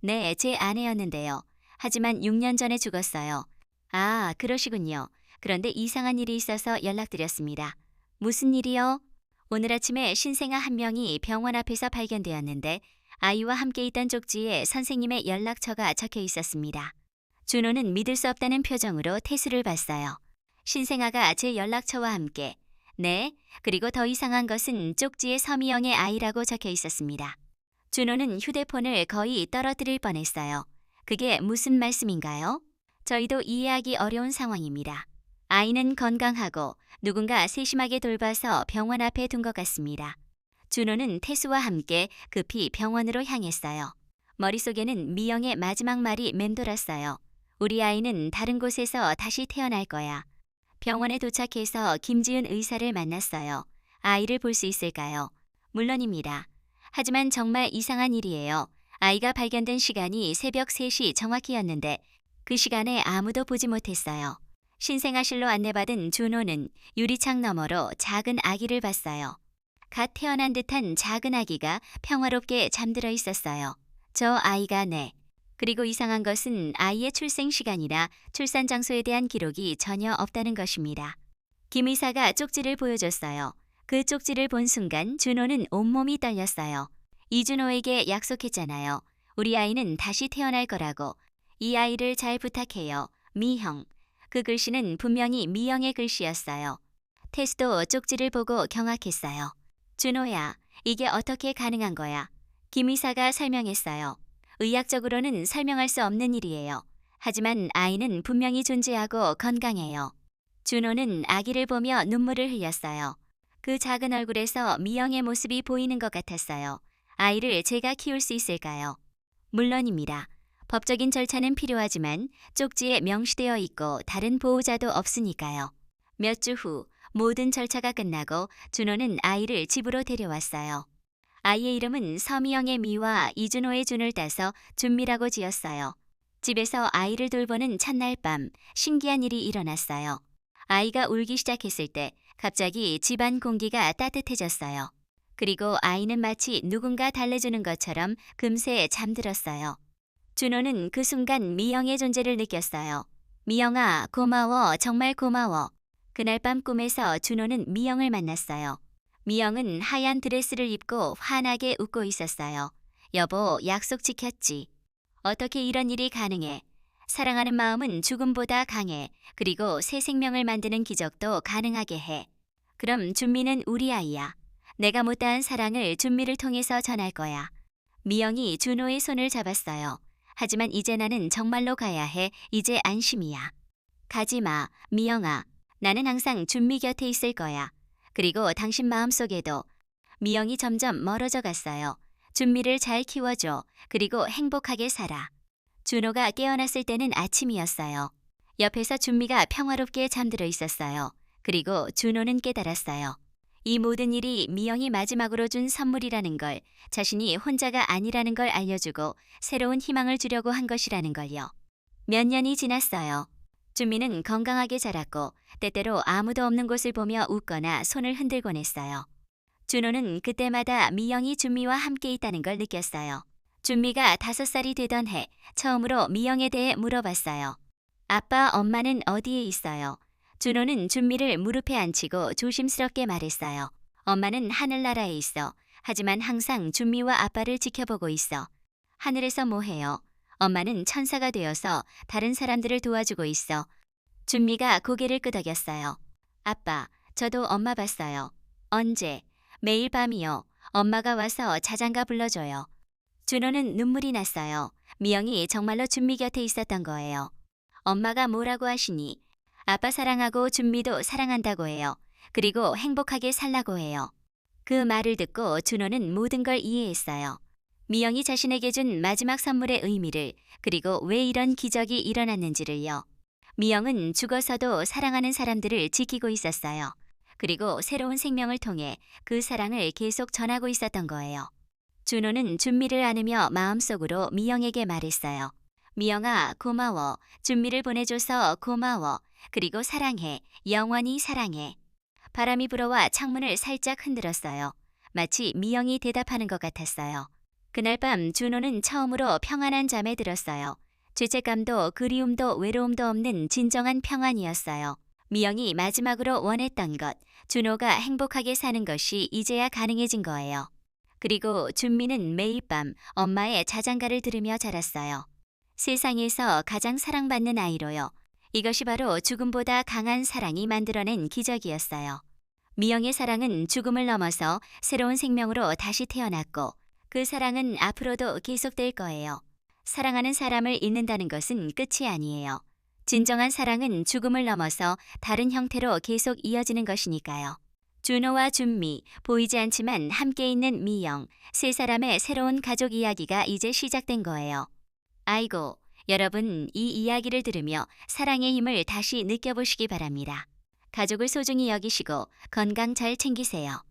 네, 제 아내였는데요. 하지만 6년 전에 죽었어요. 아, 그러시군요. 그런데 이상한 일이 있어서 연락드렸습니다. 무슨 일이요? 오늘 아침에 신생아 한 명이 병원 앞에서 발견되었는데 아이와 함께 있던 쪽지에 선생님의 연락처가 적혀 있었습니다. 준호는 믿을 수 없다는 표정으로 태수를 봤어요. 신생아가 제 연락처와 함께. 네, 그리고 더 이상한 것은 쪽지에 서미영의 아이라고 적혀 있었습니다. 준호는 휴대폰을 거의 떨어뜨릴 뻔했어요. 그게 무슨 말씀인가요? 저희도 이해하기 어려운 상황입니다. 아이는 건강하고 누군가 세심하게 돌봐서 병원 앞에 둔 것 같습니다. 준호는 태수와 함께 급히 병원으로 향했어요. 머릿속에는 미영의 마지막 말이 맴돌았어요. 우리 아이는 다른 곳에서 다시 태어날 거야. 병원에 도착해서 김지은 의사를 만났어요. 아이를 볼 수 있을까요? 물론입니다. 하지만 정말 이상한 일이에요. 아이가 발견된 시간이 새벽 3시 정확히였는데 그 시간에 아무도 보지 못했어요. 신생아실로 안내받은 준호는 유리창 너머로 작은 아기를 봤어요. 갓 태어난 듯한 작은 아기가 평화롭게 잠들어 있었어요. 저 아이가 네. 그리고 이상한 것은 아이의 출생 시간이나 출산 장소에 대한 기록이 전혀 없다는 것입니다. 김 의사가 쪽지를 보여줬어요. 그 쪽지를 본 순간 준호는 온몸이 떨렸어요. 이준호에게 약속했잖아요. 우리 아이는 다시 태어날 거라고. 이 아이를 잘 부탁해요. 미형. 그 글씨는 분명히 미영의 글씨였어요. 태수도 쪽지를 보고 경악했어요. 준호야, 이게 어떻게 가능한 거야? 김 의사가 설명했어요. 의학적으로는 설명할 수 없는 일이에요. 하지만 아이는 분명히 존재하고 건강해요. 준호는 아기를 보며 눈물을 흘렸어요. 그 작은 얼굴에서 미영의 모습이 보이는 것 같았어요. 아이를 제가 키울 수 있을까요? 물론입니다. 법적인 절차는 필요하지만 쪽지에 명시되어 있고 다른 보호자도 없으니까요. 몇 주 후 모든 절차가 끝나고 준호는 아이를 집으로 데려왔어요. 아이의 이름은 서미영의 미와 이준호의 준을 따서 준미라고 지었어요. 집에서 아이를 돌보는 첫날 밤 신기한 일이 일어났어요. 아이가 울기 시작했을 때 갑자기 집안 공기가 따뜻해졌어요. 그리고 아이는 마치 누군가 달래주는 것처럼 금세 잠들었어요. 준호는 그 순간 미영의 존재를 느꼈어요. 미영아, 고마워, 정말 고마워. 그날 밤 꿈에서 준호는 미영을 만났어요. 미영은 하얀 드레스를 입고 환하게 웃고 있었어요. 여보, 약속 지켰지. 어떻게 이런 일이 가능해? 사랑하는 마음은 죽음보다 강해. 그리고 새 생명을 만드는 기적도 가능하게 해. 그럼 준미는 우리 아이야. 내가 못다한 사랑을 준미를 통해서 전할 거야. 미영이 준호의 손을 잡았어요. 하지만 이제 나는 정말로 가야 해. 이제 안심이야. 가지마, 미영아. 나는 항상 준미 곁에 있을 거야. 그리고 당신 마음속에도. 미영이 점점 멀어져 갔어요. 준미를 잘 키워줘. 그리고 행복하게 살아. 준호가 깨어났을 때는 아침이었어요. 옆에서 준미가 평화롭게 잠들어 있었어요. 그리고 준호는 깨달았어요. 이 모든 일이 미영이 마지막으로 준 선물이라는 걸, 자신이 혼자가 아니라는 걸 알려주고 새로운 희망을 주려고 한 것이라는 걸요. 몇 년이 지났어요. 준미는 건강하게 자랐고 때때로 아무도 없는 곳을 보며 웃거나 손을 흔들곤 했어요. 준호는 그때마다 미영이 준미와 함께 있다는 걸 느꼈어요. 준미가 5살이 되던 해 처음으로 미영에 대해 물어봤어요. 아빠, 엄마는 어디에 있어요? 준호는 준미를 무릎에 앉히고 조심스럽게 말했어요. 엄마는 하늘나라에 있어. 하지만 항상 준미와 아빠를 지켜보고 있어. 하늘에서 뭐 해요? 엄마는 천사가 되어서 다른 사람들을 도와주고 있어. 준미가 고개를 끄덕였어요. 아빠, 저도 엄마 봤어요. 언제? 매일 밤이요. 엄마가 와서 자장가 불러줘요. 준호는 눈물이 났어요. 미영이 정말로 준미 곁에 있었던 거예요. 엄마가 뭐라고 하시니? 아빠 사랑하고 준미도 사랑한다고 해요. 그리고 행복하게 살라고 해요. 그 말을 듣고 준호는 모든 걸 이해했어요. 미영이 자신에게 준 마지막 선물의 의미를, 그리고 왜 이런 기적이 일어났는지를요. 미영은 죽어서도 사랑하는 사람들을 지키고 있었어요. 그리고 새로운 생명을 통해 그 사랑을 계속 전하고 있었던 거예요. 준호는 준미를 안으며 마음속으로 미영에게 말했어요. 미영아, 고마워. 준미를 보내줘서 고마워. 그리고 사랑해. 영원히 사랑해. 바람이 불어와 창문을 살짝 흔들었어요. 마치 미영이 대답하는 것 같았어요. 그날 밤 준호는 처음으로 평안한 잠에 들었어요. 죄책감도 그리움도 외로움도 없는 진정한 평안이었어요. 미영이 마지막으로 원했던 것, 준호가 행복하게 사는 것이 이제야 가능해진 거예요. 그리고 준미는 매일 밤 엄마의 자장가를 들으며 자랐어요. 세상에서 가장 사랑받는 아이로요. 이것이 바로 죽음보다 강한 사랑이 만들어낸 기적이었어요. 미영의 사랑은 죽음을 넘어서 새로운 생명으로 다시 태어났고 그 사랑은 앞으로도 계속될 거예요. 사랑하는 사람을 잃는다는 것은 끝이 아니에요. 진정한 사랑은 죽음을 넘어서 다른 형태로 계속 이어지는 것이니까요. 준호와 준미, 보이지 않지만 함께 있는 미영, 세 사람의 새로운 가족 이야기가 이제 시작된 거예요. 아이고, 여러분 이 이야기를 들으며 사랑의 힘을 다시 느껴보시기 바랍니다. 가족을 소중히 여기시고 건강 잘 챙기세요.